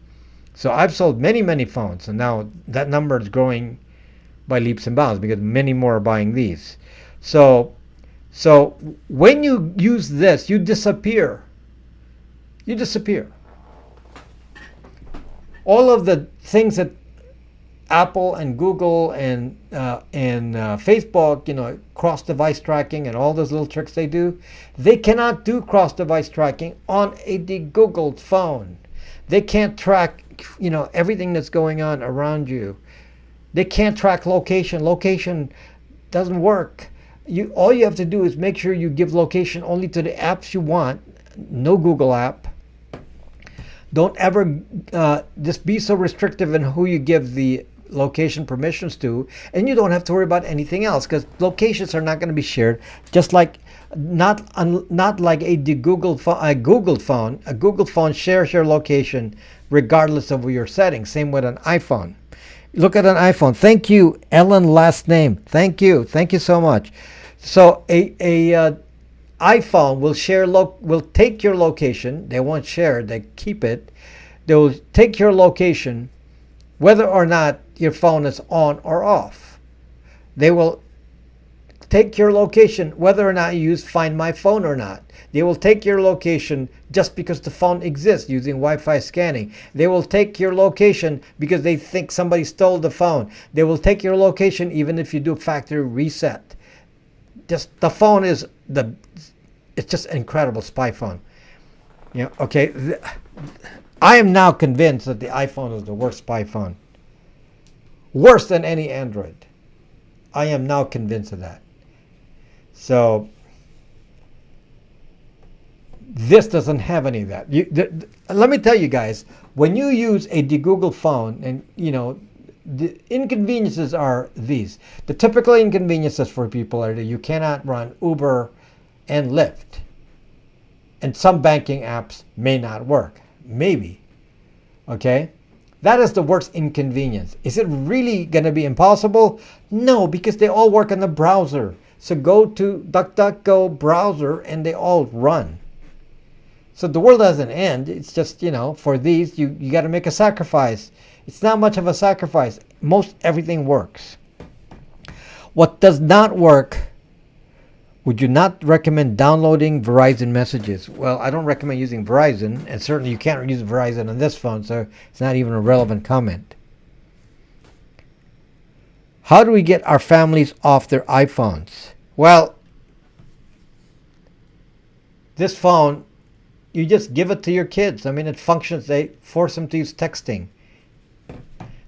So I've sold many, many phones, and now that number is growing by leaps and bounds because many more are buying these. So when you use this, you disappear. You disappear. All of the things that Apple and Google and Facebook, cross-device tracking and all those little tricks they do, they cannot do cross-device tracking on a de-Googled phone. They can't track, everything that's going on around you. They can't track location. Location doesn't work. All you have to do is make sure you give location only to the apps you want. No Google app. Don't ever just be so restrictive in who you give the location permissions to, and you don't have to worry about anything else because locations are not going to be shared. Just like not like a Googled phone. A Google phone shares your location regardless of your settings. Same with an iPhone. Look at an iPhone. Thank you, Ellen. Last name. Thank you so much. So a iPhone will take your location. They won't share it. They keep it. They will take your location, whether or not your phone is on or off. They will take your location, whether or not you use Find My Phone or not. They will take your location just because the phone exists using Wi-Fi scanning. They will take your location because they think somebody stole the phone. They will take your location even if you do factory reset. Just the phone it's just an incredible spy phone. Okay. I am now convinced that the iPhone is the worst spy phone. Worse than any Android. I am now convinced of that. So this doesn't have any of that. Let me tell you guys, when you use a de-Googled phone, and the inconveniences are these. The typical inconveniences for people are that you cannot run Uber and Lyft. And some banking apps may not work. Maybe. Okay? That is the worst inconvenience. Is it really going to be impossible? No, because they all work in the browser. So go to DuckDuckGo browser and they all run. So the world doesn't end. It's just, for these, you got to make a sacrifice. It's not much of a sacrifice. Most everything works. What does not work, would you not recommend downloading Verizon messages? Well, I don't recommend using Verizon, and certainly you can't use Verizon on this phone, so it's not even a relevant comment. How do we get our families off their iPhones? Well, this phone, you just give it to your kids. I mean, it functions. They force them to use texting.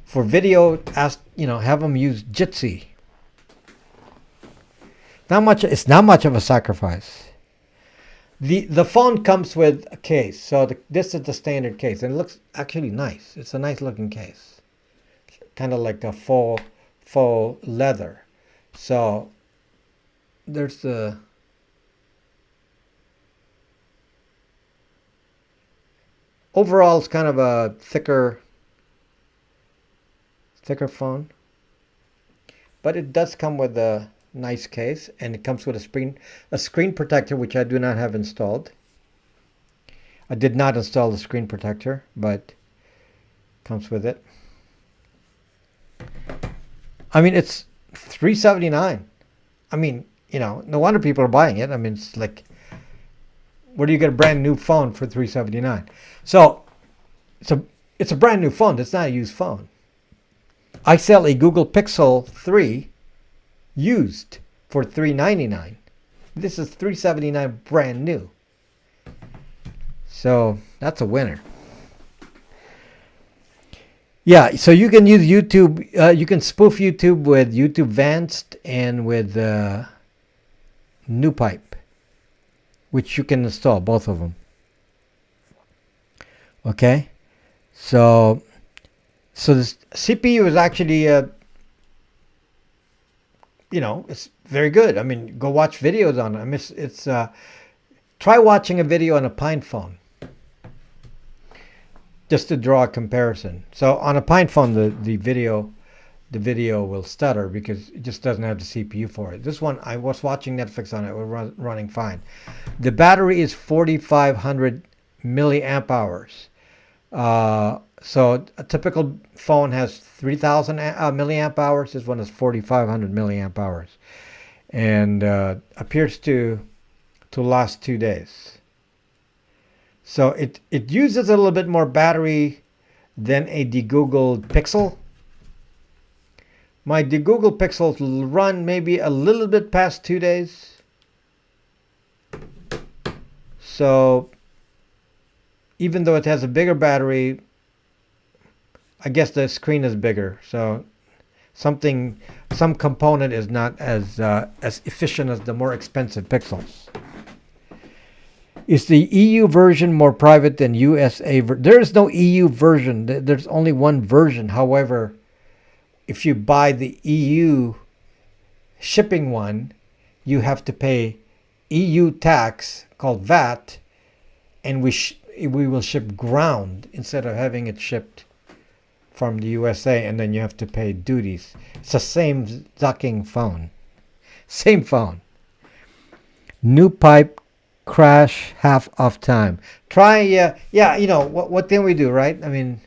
For video, have them use Jitsi. It's not much of a sacrifice. The phone comes with a case. So this is the standard case. And it looks actually nice. It's a nice looking case. Kind of like a faux leather. So there's the... Overall, it's kind of a thicker phone. But it does come with a nice case, and it comes with a screen protector, which I do not have installed. I did not install the screen protector, but comes with it. I mean, it's $379. I mean, no wonder people are buying it. I mean, it's like, where do you get a brand new phone for $379? So it's a brand new phone. It's not a used phone. I sell a Google Pixel 3 used for $399. This is $379 brand new. So that's a winner. Yeah, so you can use YouTube. You can spoof YouTube with YouTube Advanced and with NewPipe, which you can install both of them. Okay, so this CPU is actually it's very good. I mean, go watch videos on it. I mean, it's try watching a video on a Pine phone, just to draw a comparison. So on a Pine phone, the video will stutter because it just doesn't have the CPU for it. This one, I was watching Netflix on it. It was running fine. The battery is 4,500 milliamp hours. So a typical phone has 3,000 milliamp hours. This one has 4,500 milliamp hours, and appears to last 2 days. So it uses a little bit more battery than a de-Googled Pixel. My de-Googled Pixels will run maybe a little bit past 2 days. So even though it has a bigger battery, I guess the screen is bigger. So some component is not as efficient as the more expensive Pixels. Is the EU version more private than USA? There is no EU version. There's only one version. However, if you buy the EU shipping one, you have to pay EU tax called VAT, and we will ship ground instead of having it shipped from the USA, and then you have to pay duties. It's the same ducking phone. Same phone. New pipe crash half of time. Try, what can we do, right? I mean,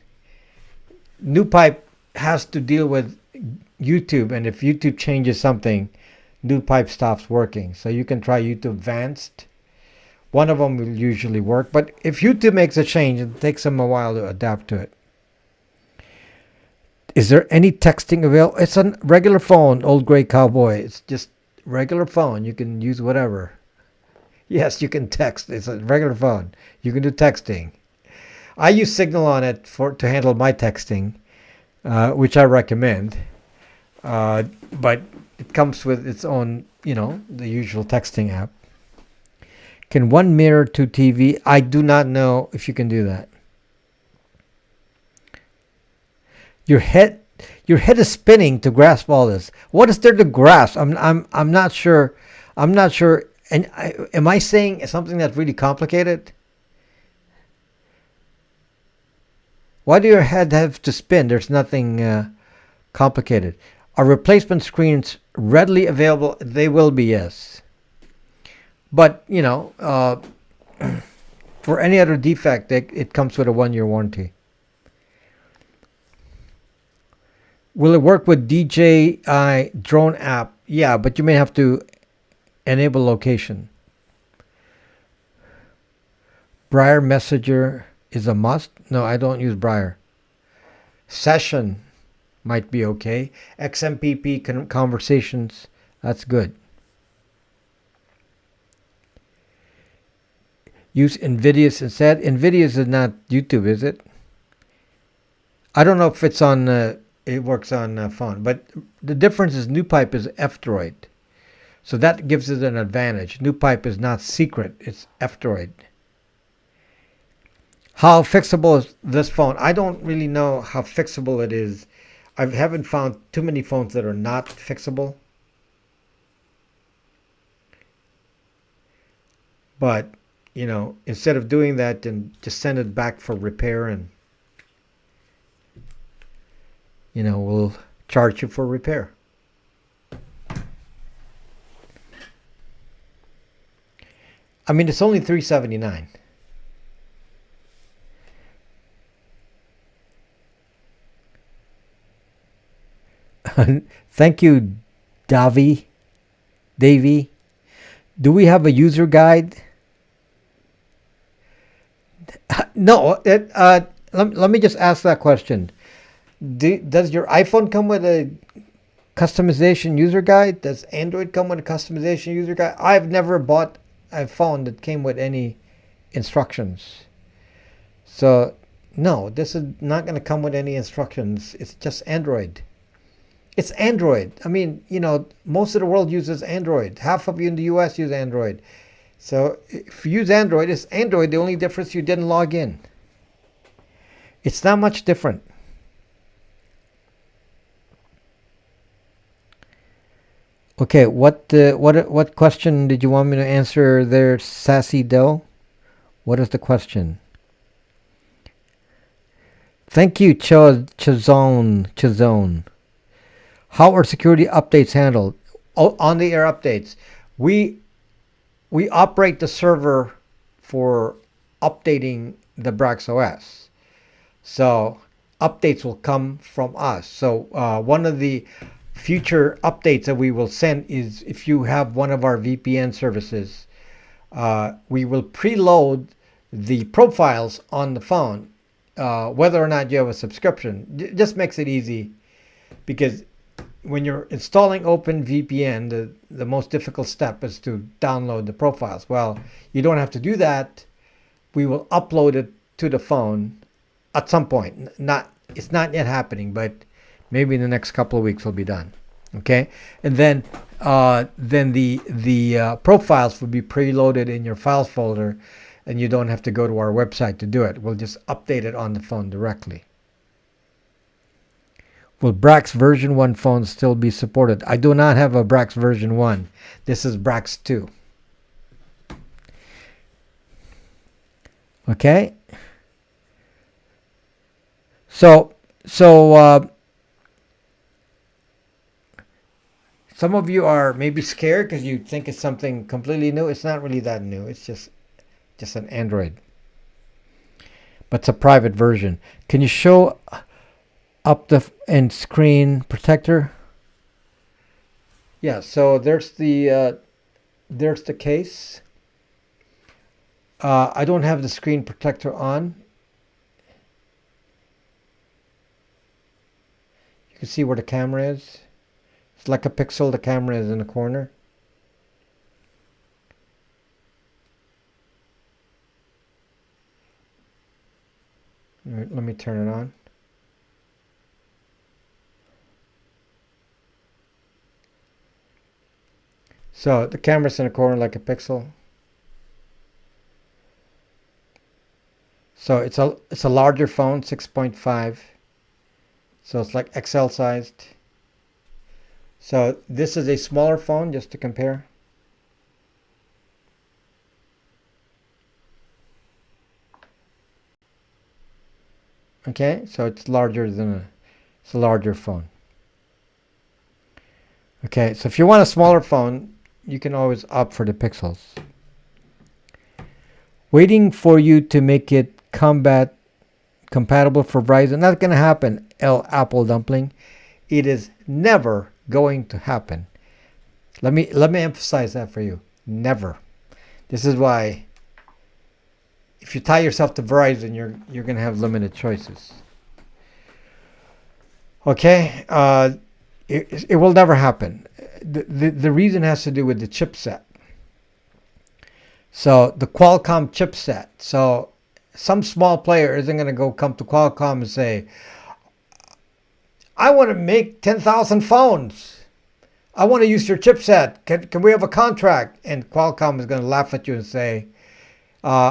new pipe has to deal with YouTube, and if YouTube changes something, new pipe stops working. So you can try YouTube Advanced. One of them will usually work, but if YouTube makes a change, it takes them a while to adapt to it. Is there any texting available? It's a regular phone, old gray cowboy. It's just regular phone. You can use whatever. Yes, you can text. It's a regular phone. You can do texting. I use Signal on it to handle my texting, which I recommend. But it comes with its own, the usual texting app. Can one mirror to TV? I do not know if you can do that. Your head is spinning to grasp all this. What is there to grasp? I'm not sure. I'm not sure. And am I saying something that's really complicated? Why do your head have to spin? There's nothing complicated. Are replacement screens readily available? They will be, yes. But, for any other defect, it comes with a 1-year warranty. Will it work with DJI drone app? Yeah, but you may have to enable location. Briar Messenger is a must? No, I don't use Briar. Session might be okay. XMPP conversations, that's good. Use Nvidia's instead. Nvidia's is not YouTube, is it? I don't know if it's on. It works on phone, but the difference is NewPipe is F-Droid, so that gives it an advantage. NewPipe is not secret; it's F-Droid. How fixable is this phone? I don't really know how fixable it is. I haven't found too many phones that are not fixable. But, instead of doing that, then just send it back for repair, and, we'll charge you for repair. I mean, it's only $379. Thank you, Davy. Do we have a user guide? No. Let me just ask that question. Does your iPhone come with a customization user guide? Does Android come with a customization user guide? I've never bought a phone that came with any instructions. So, no, this is not going to come with any instructions. It's just Android. It's Android. I mean, most of the world uses Android. Half of you in the US use Android. So, if you use Android, it's Android. The only difference, you didn't log in. It's not much different. Okay, what question did you want me to answer there, Sassy Doe? What is the question? Thank you, Chazone. How are security updates handled? On the air updates. We operate the server for updating the BraX OS. So updates will come from us. So one of the future updates that we will send is, if you have one of our VPN services, we will preload the profiles on the phone, whether or not you have a subscription. It just makes it easy, because when you're installing OpenVPN, the most difficult step is to download the profiles. Well, you don't have to do that. We will upload it to the phone at some point. It's not yet happening, but maybe in the next couple of weeks it'll be done. Okay, and then the profiles will be preloaded in your files folder, and you don't have to go to our website to do it. We'll just update it on the phone directly. Will BraX version 1 phones still be supported? I do not have a BraX version 1. This is BraX2. Okay. So some of you are maybe scared because you think it's something completely new. It's not really that new. It's just an Android. But it's a private version. Can you show up the end screen protector? Yeah, so there's the case. I don't have the screen protector on. You can see where the camera is. It's like a pixel. The camera is in the corner. All right, let me turn it on. So the camera's in the corner like a pixel. So it's a larger phone, 6.5. So it's like XL sized. So this is a smaller phone, just to compare. Okay, so it's larger than it's a larger phone. Okay, so if you want a smaller phone, you can always opt for the pixels. Waiting for you to make it compatible for Verizon. Not going to happen, Apple Dumpling. It is never going to happen. Let me emphasize that for you. Never. This is why, if you tie yourself to Verizon, you're going to have limited choices. Okay, it will never happen. The reason has to do with the chipset. So the Qualcomm chipset. So some small player isn't going to come to Qualcomm and say, I want to make 10,000 phones. I want to use your chipset. Can we have a contract? And Qualcomm is going to laugh at you and say,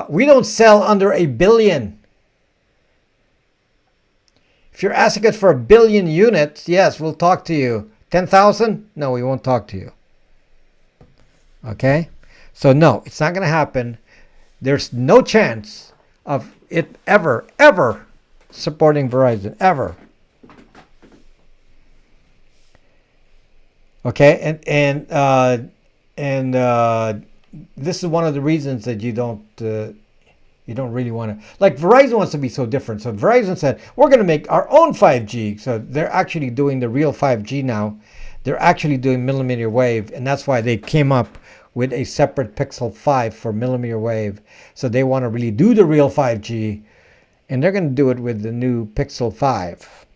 we don't sell under 1 billion. If you're asking us for 1 billion units, yes, we'll talk to you. 10,000? No, we won't talk to you. Okay? So no, it's not going to happen. There's no chance of it ever supporting Verizon. Ever. Okay? And this is one of the reasons that you don't really want to, like, Verizon wants to be so different. So Verizon said, we're going to make our own 5G. So they're actually doing the real 5G now. They're actually doing millimeter wave, and that's why they came up with a separate Pixel 5 for millimeter wave. So they want to really do the real 5G, and they're going to do it with the new Pixel 5.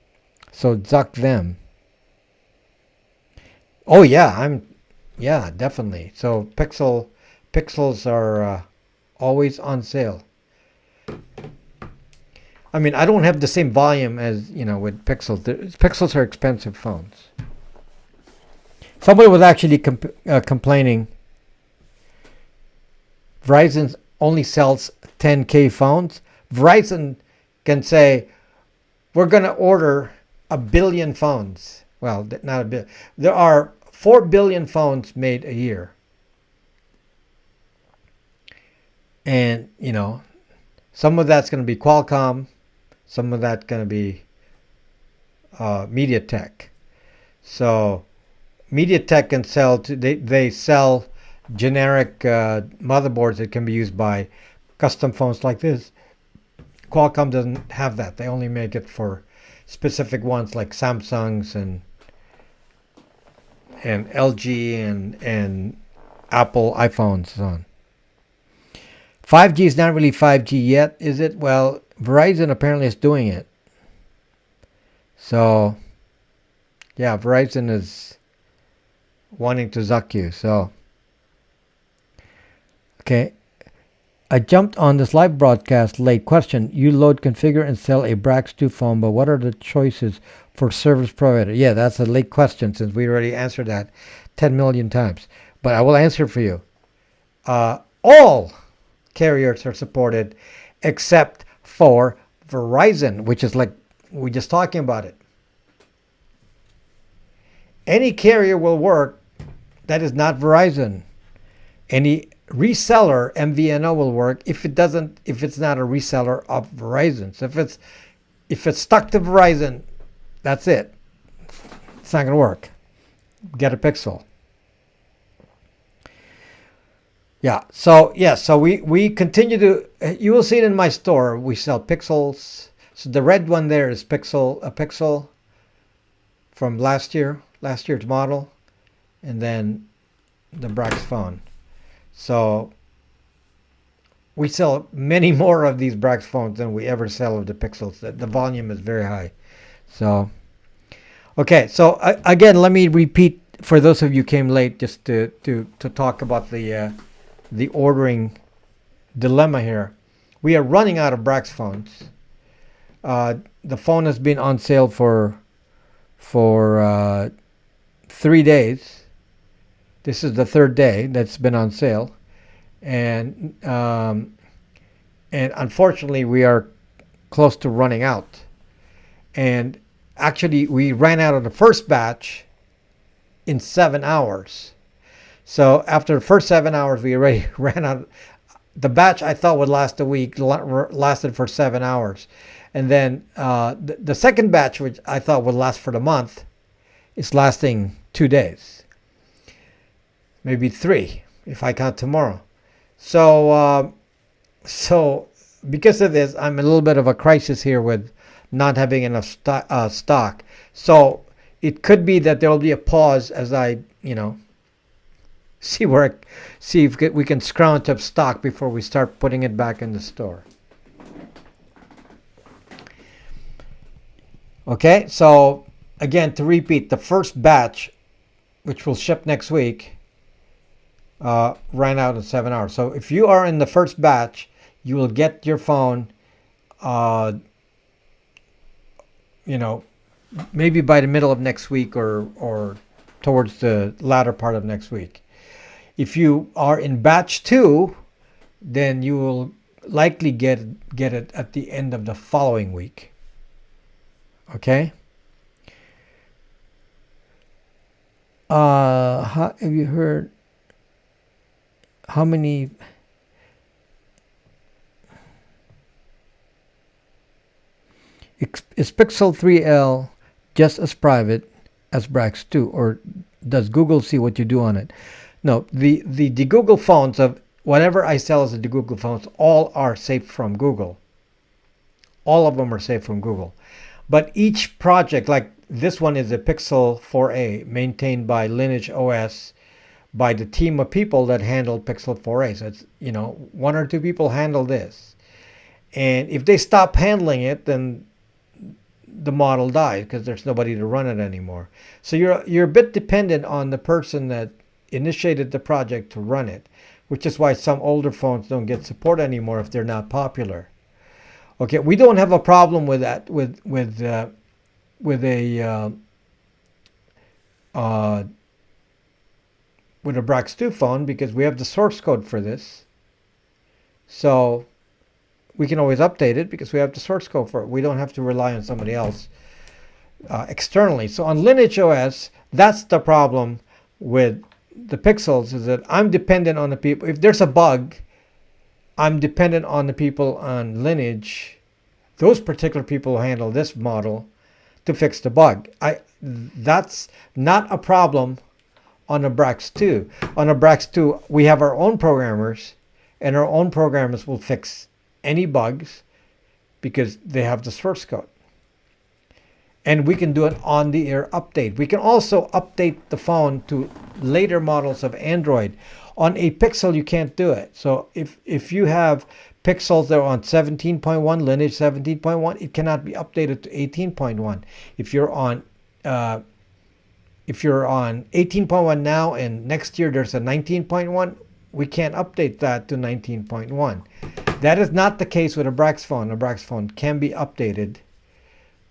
So zuck them. Oh yeah, yeah, definitely. So pixels are always on sale. I mean, I don't have the same volume as with Pixels. Pixels are expensive phones. Somebody was actually complaining. Verizon only sells 10K phones. Verizon can say, we're going to order 1 billion phones. Well, not a billion. There are 4 billion phones made a year. And, some of that's going to be Qualcomm. Some of that's going to be MediaTek. So MediaTek can sell, they sell generic motherboards that can be used by custom phones like this. Qualcomm doesn't have that. They only make it for specific ones like Samsung's and LG and Apple iPhones and so on. 5G is not really 5G yet, is it? Well, Verizon apparently is doing it. So, yeah, Verizon is wanting to zuck you. So, okay. I jumped on this live broadcast late. Question: you load, configure, and sell a BraX2 phone, but what are the choices for service provider? Yeah, that's a late question since we already answered that 10 million times. But I will answer for you. All carriers are supported except for Verizon, which is like we're just talking about it. Any carrier will work that is not Verizon. Any reseller MVNO will work if it's not a reseller of Verizon. So if it's stuck to Verizon, that's it. It's not going to work. Get a Pixel. Yeah. So we continue to. You will see it in my store. We sell Pixels. So the red one there is a Pixel from last year's model, and then the BraX phone. So we sell many more of these BraX phones than we ever sell of the Pixels. The volume is very high. So, okay. So again, let me repeat for those of you who came late, just to talk about the ordering dilemma here. We are running out of BraX phones. The phone has been on sale for 3 days. This is the third day that's been on sale, and unfortunately we are close to running out. And actually, we ran out of the first batch in 7 hours. So after the first 7 hours, we already ran out. The batch I thought would last a week lasted for 7 hours, and then the second batch, which I thought would last for the month, is lasting 2 days. Maybe 3 if I count tomorrow. So because of this, I'm in a little bit of a crisis here with not having enough stock. So it could be that there will be a pause as I, see if we can scrounge up stock before we start putting it back in the store. Okay, so again, to repeat, the first batch, which will ship next week, ran out in 7 hours. So if you are in the first batch, you will get your phone, maybe by the middle of next week or towards the latter part of next week. If you are in batch 2, then you will likely get it at the end of the following week. Okay? Have you heard how many is Pixel 3L just as private as BraX2, or does Google see what you do on it? No, the Google phones, of whatever I sell as the Google phones, all are safe from Google. All of them are safe from Google. But each project, like this one is a Pixel 4a maintained by Lineage OS, by the team of people that handled Pixel 4a. So it's, 1 or 2 people handle this. And if they stop handling it, then the model dies because there's nobody to run it anymore. So you're a bit dependent on the person that initiated the project to run it, which is why some older phones don't get support anymore if they're not popular. Okay, we don't have a problem with that with a uh, with a BraX2 phone because we have the source code for this. So we can always update it because we have the source code for it. We don't have to rely on somebody else externally. So on Lineage OS, that's the problem with the Pixels, is that I'm dependent on the people. If there's a bug, I'm dependent on the people on Lineage, those particular people who handle this model, to fix the bug. That's not a problem on a BraX2. On a BraX2, we have our own programmers, and our own programmers will fix any bugs because they have the source code. And we can do an on-the-air update. We can also update the phone to later models of Android. On a Pixel, you can't do it. So if you have Pixels that are on 17.1, Lineage 17.1, it cannot be updated to 18.1. If you're on 18.1 now and next year there's a 19.1, we can't update that to 19.1. That is not the case with a BraX phone. A BraX phone can be updated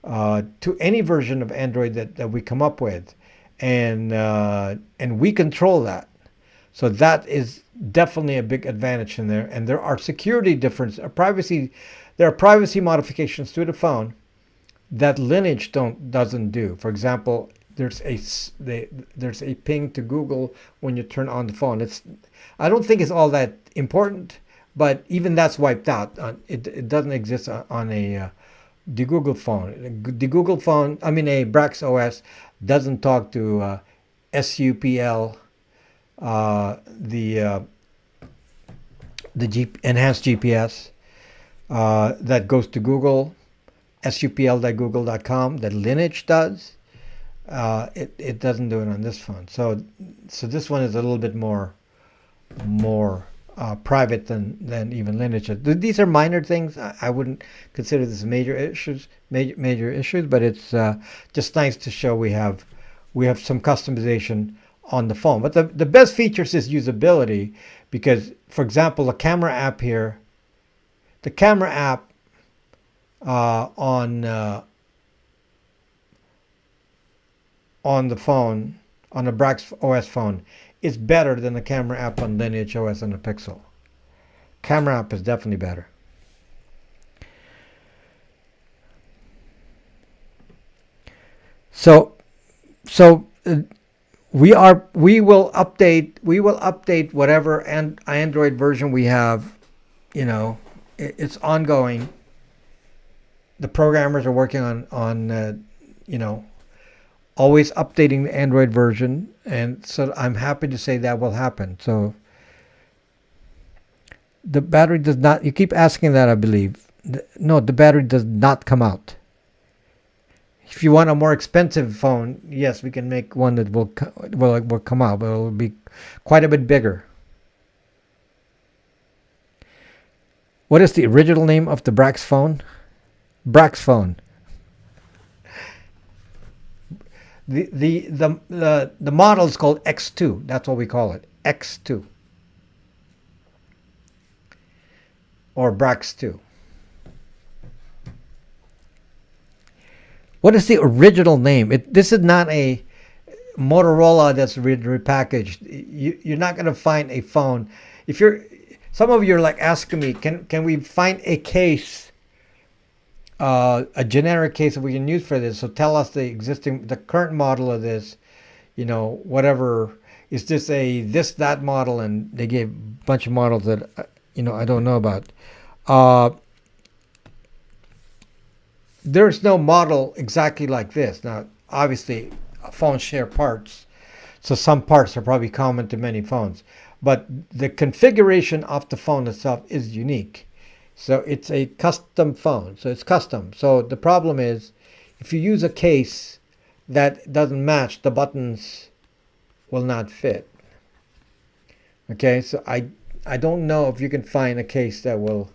to any version of Android that we come up with, and we control that. So that is definitely a big advantage in there. And there are security differences, there are privacy modifications to the phone that Lineage doesn't do. For example, there's a ping to Google when you turn on the phone. I don't think it's all that important, but even that's wiped out. It doesn't exist on the Google phone. The Google phone, a BraX OS doesn't talk to SUPL, enhanced GPS that goes to Google, supl.google.com, that Lineage does. It doesn't do it on this phone. So this one is a little bit more private than even Lineage. These are minor things. I wouldn't consider this major issues, but it's just nice to show we have some customization on the phone. But the best features is usability, because, for example, the camera app here, the camera app on the phone, on a BraX OS phone, is better than the camera app on Lineage OS on the Pixel. Camera app is definitely better. So we will update whatever Android version we have. It's ongoing. The programmers are working on always updating the Android version, and so I'm happy to say that will happen. So the battery does not, you keep asking that, I believe. No, the battery does not come out. If you want a more expensive phone, yes, we can make one that will come out, but it will be quite a bit bigger. What is the original name of the BraX phone? BraX phone. The model is called X2. That's what we call it, X2, or BraX2. What is the original name? This is not a Motorola that's repackaged. You're not going to find a phone. Some of you are like asking me, can we find a case, a generic case that we can use for this? So tell us the current model of this, whatever. Is this that model? And they gave a bunch of models that, I don't know about. There's no model exactly like this. Now, obviously, phones share parts, so some parts are probably common to many phones. But the configuration of the phone itself is unique. So it's a custom phone. So it's custom. So the problem is, if you use a case that doesn't match, the buttons will not fit. Okay, so I don't know if you can find a case that will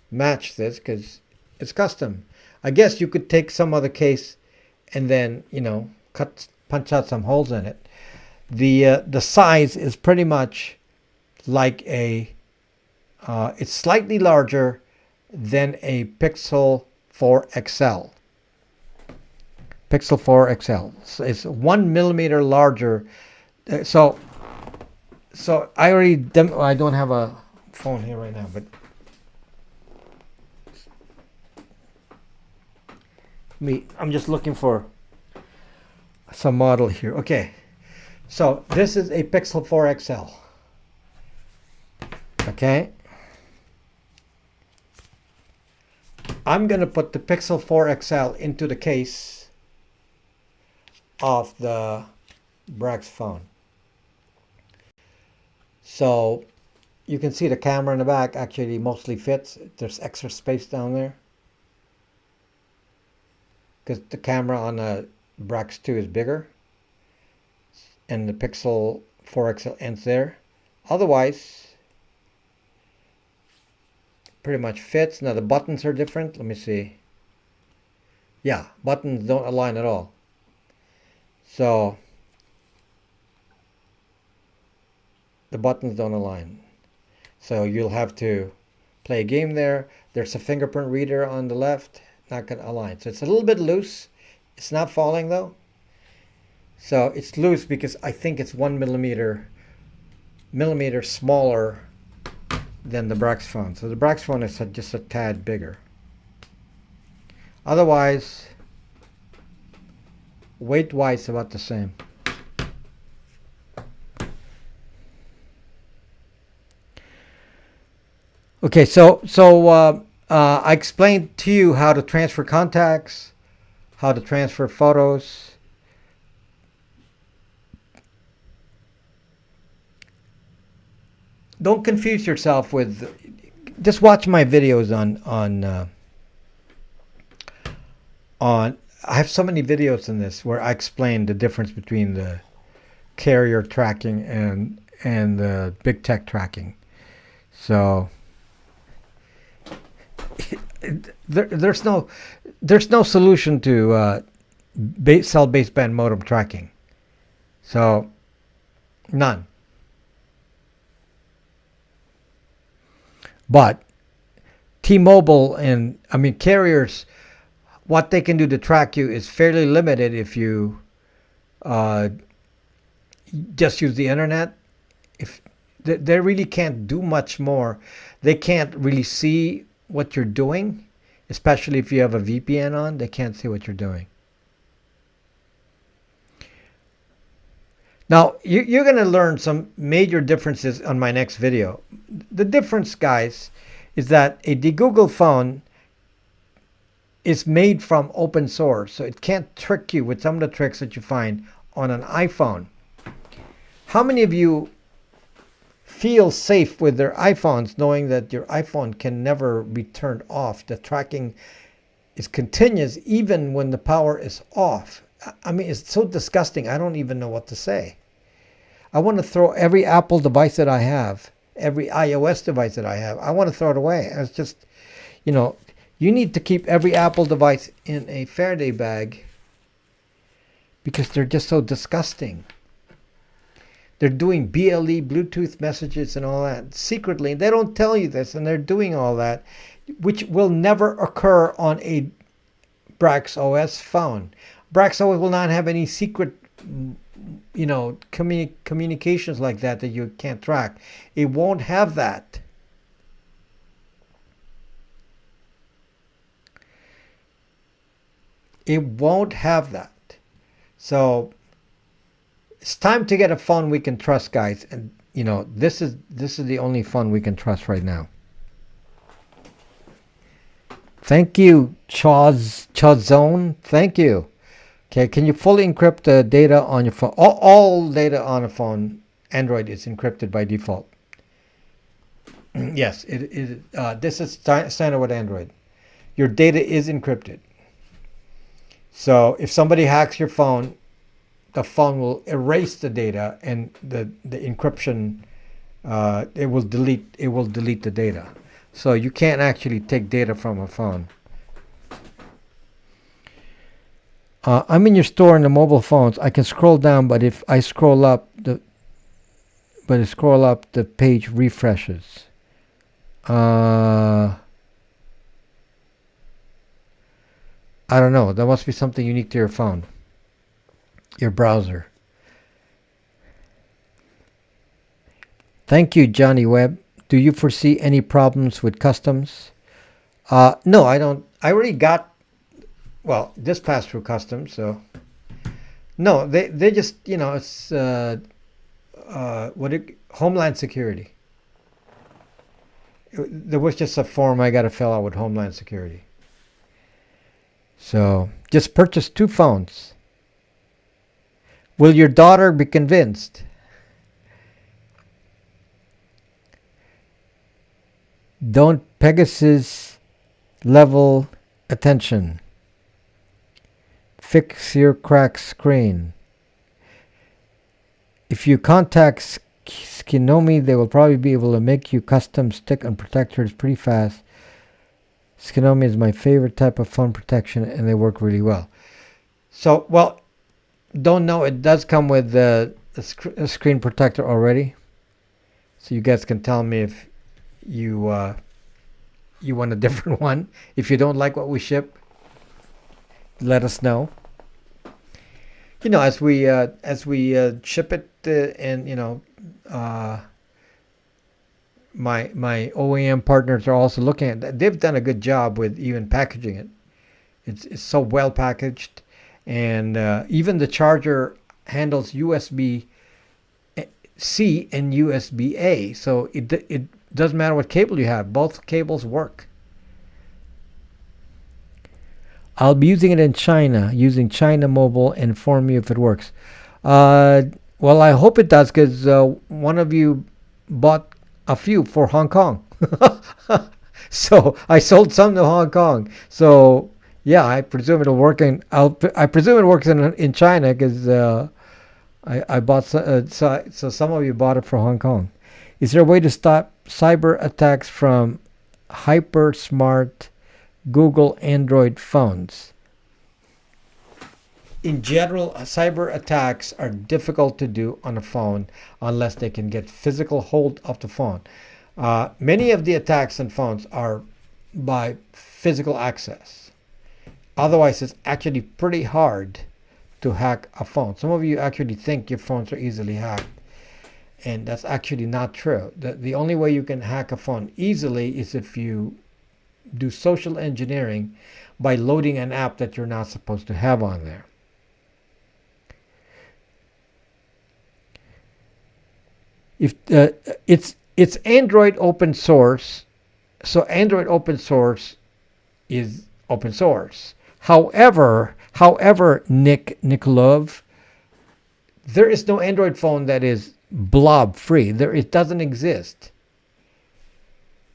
match this, because It's custom. I guess you could take some other case and then, punch out some holes in it. The size is pretty much like it's slightly larger than a Pixel 4 XL. Pixel 4 XL. So it's 1 millimeter larger. So I already, I don't have a phone here right now, but I'm just looking for some model here. Okay. So this is a Pixel 4 XL. Okay. I'm going to put the Pixel 4 XL into the case of the BraX phone. So you can see the camera in the back actually mostly fits. There's extra space down there because the camera on the BraX2 is bigger and the Pixel 4 XL ends there. Otherwise, pretty much fits. Now the buttons are different. Let me see. Yeah, buttons don't align at all. So the buttons don't align. So you'll have to play a game there. There's a fingerprint reader on the left. Not going to align. So it's a little bit loose. It's not falling though. So it's loose because I think it's 1 millimeter smaller than the BraX phone. So the BraX phone is just a tad bigger. Otherwise, weight-wise, about the same. Okay, so I explained to you how to transfer contacts, how to transfer photos. Don't confuse yourself with. Just watch my videos on. I have so many videos in this where I explain the difference between the carrier tracking and the big tech tracking. So there's no solution to cell baseband modem tracking. So none. But T-Mobile and carriers, what they can do to track you is fairly limited if you just use the internet. If they really can't do much more, they can't really see what you're doing, especially if you have a VPN on. They can't see what you're doing. Now, you're going to learn some major differences on my next video. The difference, guys, is that a Google phone is made from open source, so it can't trick you with some of the tricks that you find on an iPhone. How many of you feel safe with their iPhones knowing that your iPhone can never be turned off? The tracking is continuous even when the power is off. It's so disgusting. I don't even know what to say. I want to throw every Apple device that I have, every iOS device that I have, I want to throw it away. It's just, you need to keep every Apple device in a Faraday bag because they're just so disgusting. They're doing BLE, Bluetooth messages and all that secretly. They don't tell you this, and they're doing all that, which will never occur on a BraX OS phone. BraX OS will not have any secret communications like that you can't track. It won't have that. It won't have that. So it's time to get a phone we can trust, guys. And this is the only phone we can trust right now. Thank you, Chazone. Thank you. Okay, can you fully encrypt the data on your phone? All data on a phone, Android, is encrypted by default. Yes, this is standard with Android. Your data is encrypted. So if somebody hacks your phone, the phone will erase the data, and the encryption it will delete the data. So you can't actually take data from a phone I'm in your store in the mobile phones. I can scroll down, but if I scroll up, the page refreshes. I don't know. That must be something unique to your phone, your browser. Thank you, Johnny Webb. Do you foresee any problems with customs? No, I don't. I already got, well, this passed through customs, so no, they just, it's Homeland Security. There was just a form I got to fill out with Homeland Security. So just purchase 2 phones. Will your daughter be convinced? Don't Pegasus level attention. Fix your cracked screen. If you contact Skinomi, they will probably be able to make you custom stick on protectors pretty fast. Skinomi is my favorite type of phone protection, and they work really well. So, well, don't know. It does come with a screen protector already. So you guys can tell me if you want a different one. If you don't like what we ship, let us know. As we ship it, and my OEM partners are also looking at that. They've done a good job with even packaging it. It's so well packaged, and even the charger handles USB C and USB A, so it doesn't matter what cable you have. Both cables work. I'll be using it in China, using China Mobile, and inform you if it works. Well, I hope it does, because one of you bought a few for Hong Kong. So I sold some to Hong Kong. So yeah, I presume it'll work I presume it works in China, because I bought so some of you bought it for Hong Kong. Is there a way to stop cyber attacks from hyper smart Google Android phones? In general, cyber attacks are difficult to do on a phone unless they can get physical hold of the phone. Many of the attacks on phones are by physical access. Otherwise, it's actually pretty hard to hack a phone. Some of you actually think your phones are easily hacked, and that's actually not true. The only way you can hack a phone easily is if you do social engineering by loading an app that you're not supposed to have on there. If it's Android open source, so Android open source is open source. However, Nikolov, there is no Android phone that is blob free. It doesn't exist.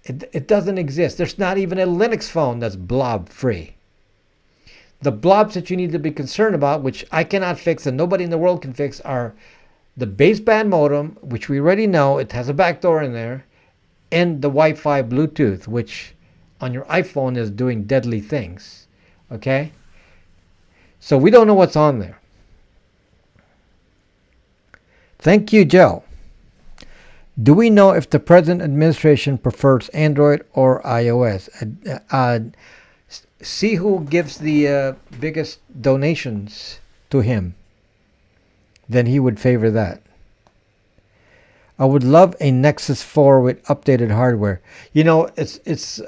It doesn't exist. There's not even a Linux phone that's blob free. The blobs that you need to be concerned about, which I cannot fix and nobody in the world can fix, are the baseband modem, which we already know, it has a backdoor in there, and the Wi-Fi Bluetooth, which on your iPhone is doing deadly things. Okay? So we don't know what's on there. Thank you, Joe. Do we know if the present administration prefers Android or iOS? See who gives the biggest donations to him. Then he would favor that. I would love a Nexus 4 with updated hardware. It's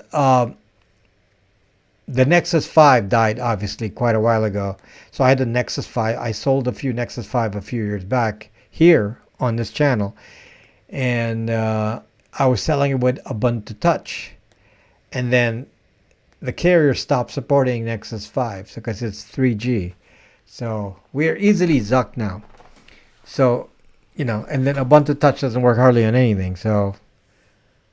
the Nexus 5 died obviously quite a while ago. So I had the Nexus 5. I sold a few Nexus 5 a few years back here on this channel. And I was selling it with Ubuntu Touch. And then the carrier stopped supporting Nexus 5 because it's 3G. So we are easily zucked now. So, and then Ubuntu Touch doesn't work hardly on anything. So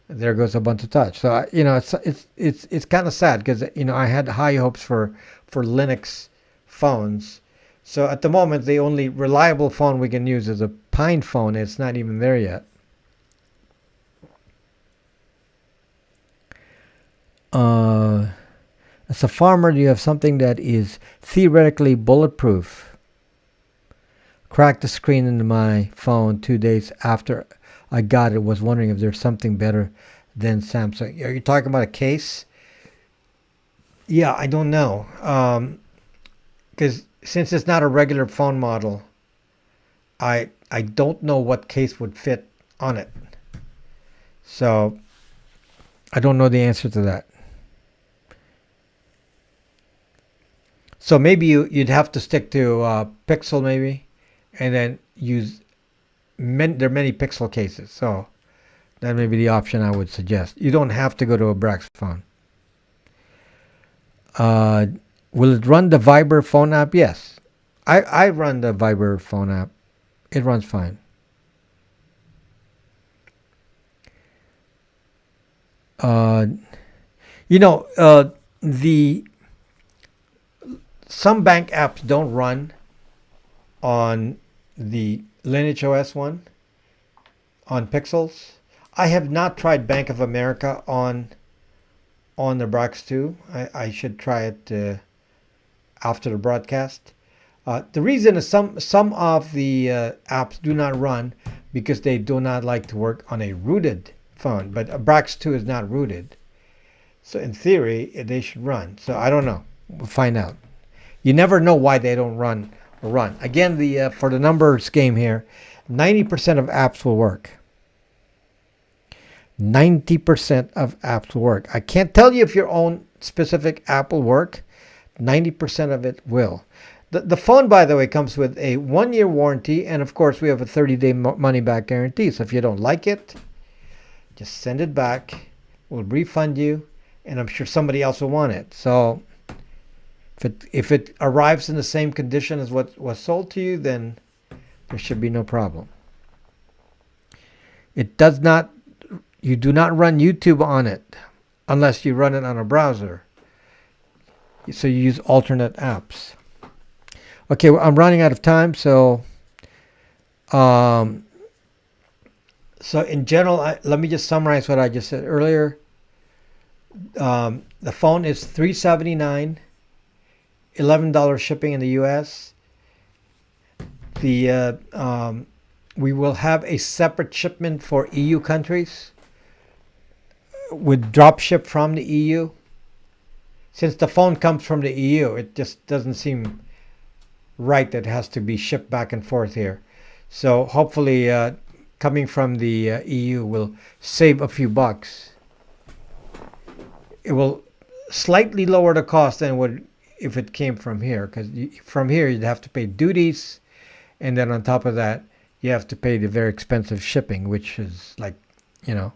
there goes Ubuntu Touch. So, it's kind of sad because, I had high hopes for Linux phones. So at the moment, the only reliable phone we can use is a Pine phone. It's not even there yet. As a farmer, you have something that is theoretically bulletproof. Cracked the screen in my phone 2 days after I got it. Was wondering if there's something better than Samsung. Are you talking about a case? Yeah, I don't know. Because since it's not a regular phone model, I don't know what case would fit on it. So I don't know the answer to that. So maybe you'd have to stick to Pixel maybe, and then use there are many Pixel cases. So that may be the option I would suggest. You don't have to go to a BraX phone. Will it run the Viber phone app? Yes. I run the Viber phone app. It runs fine. The some bank apps don't run on the Lineage OS one on Pixels. I have not tried Bank of America on the BraX2. I should try it after the broadcast. The reason is some of the apps do not run because they do not like to work on a rooted phone. But a BraX2 is not rooted. So in theory, they should run. So I don't know. We'll find out. You never know why they don't run or run. Again, for the numbers game here, 90% of apps will work. 90% of apps will work. I can't tell you if your own specific app will work. 90% of it will. The phone, by the way, comes with a 1-year warranty. And, of course, we have a 30-day money-back guarantee. So if you don't like it, just send it back. We'll refund you. And I'm sure somebody else will want it. So if it arrives in the same condition as what was sold to you, then there should be no problem. It does not. You do not run YouTube on it unless you run it on a browser. So you use alternate apps. Okay, well, I'm running out of time, so in general, let me just summarize what I just said earlier. The phone is $379, $11 shipping in the U.S. We will have a separate shipment for EU countries with drop ship from the EU. Since the phone comes from the EU, it just doesn't seem right that it has to be shipped back and forth here. So hopefully coming from the EU will save a few bucks. It will slightly lower the cost than it would if it came from here, because from here you'd have to pay duties, and then on top of that you have to pay the very expensive shipping, which is like, $70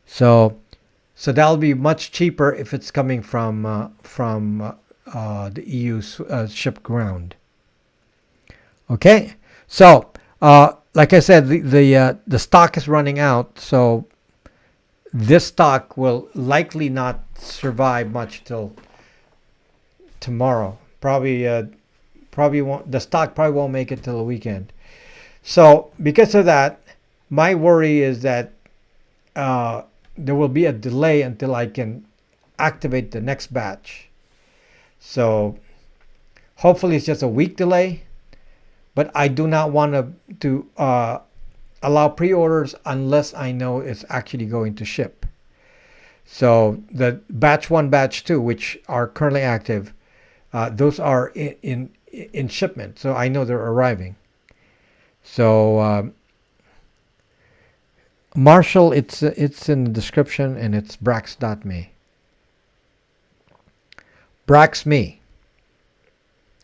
some. So that'll be much cheaper if it's coming from the EU ship ground. Okay, so like I said, the stock is running out, so this stock will likely not survive much till tomorrow. Probably won't. The stock probably won't make it till the weekend. So because of that, my worry is that there will be a delay until I can activate the next batch. So hopefully it's just a week delay, but I do not want to allow pre-orders unless I know it's actually going to ship. So the batch 1, batch 2, which are currently active, those are in shipment. So I know they're arriving. So Marshall, it's in the description, and it's brax.me. BraX.me.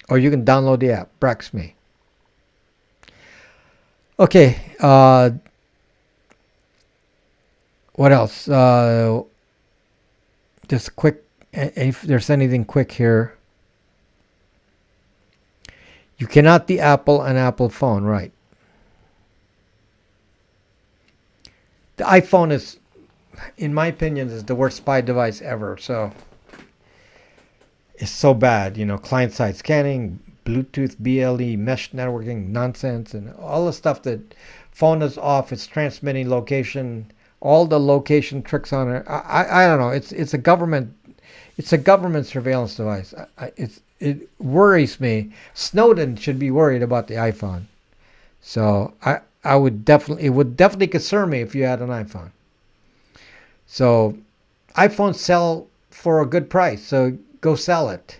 Or you can download the app, BraX.me. Okay, what else? Just quick, if there's anything quick here. You cannot de-Apple an Apple phone, right? The iPhone is, in my opinion, is the worst spy device ever. So it's so bad, client-side scanning, Bluetooth, BLE, mesh networking, nonsense, and all the stuff that phone is off. It's transmitting location all the location tricks on it. I don't know. It's a government surveillance device. It worries me. Snowden should be worried about the iPhone. So I would definitely, it would definitely concern me if you had an iPhone. So iPhones sell for a good price. So go sell it.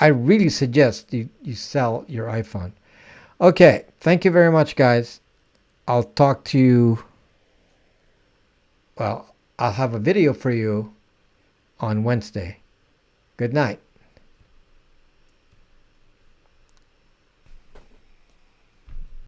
I really suggest you sell your iPhone. Okay. Thank you very much, guys. I'll talk to you. Well, I'll have a video for you on Wednesday. Good night.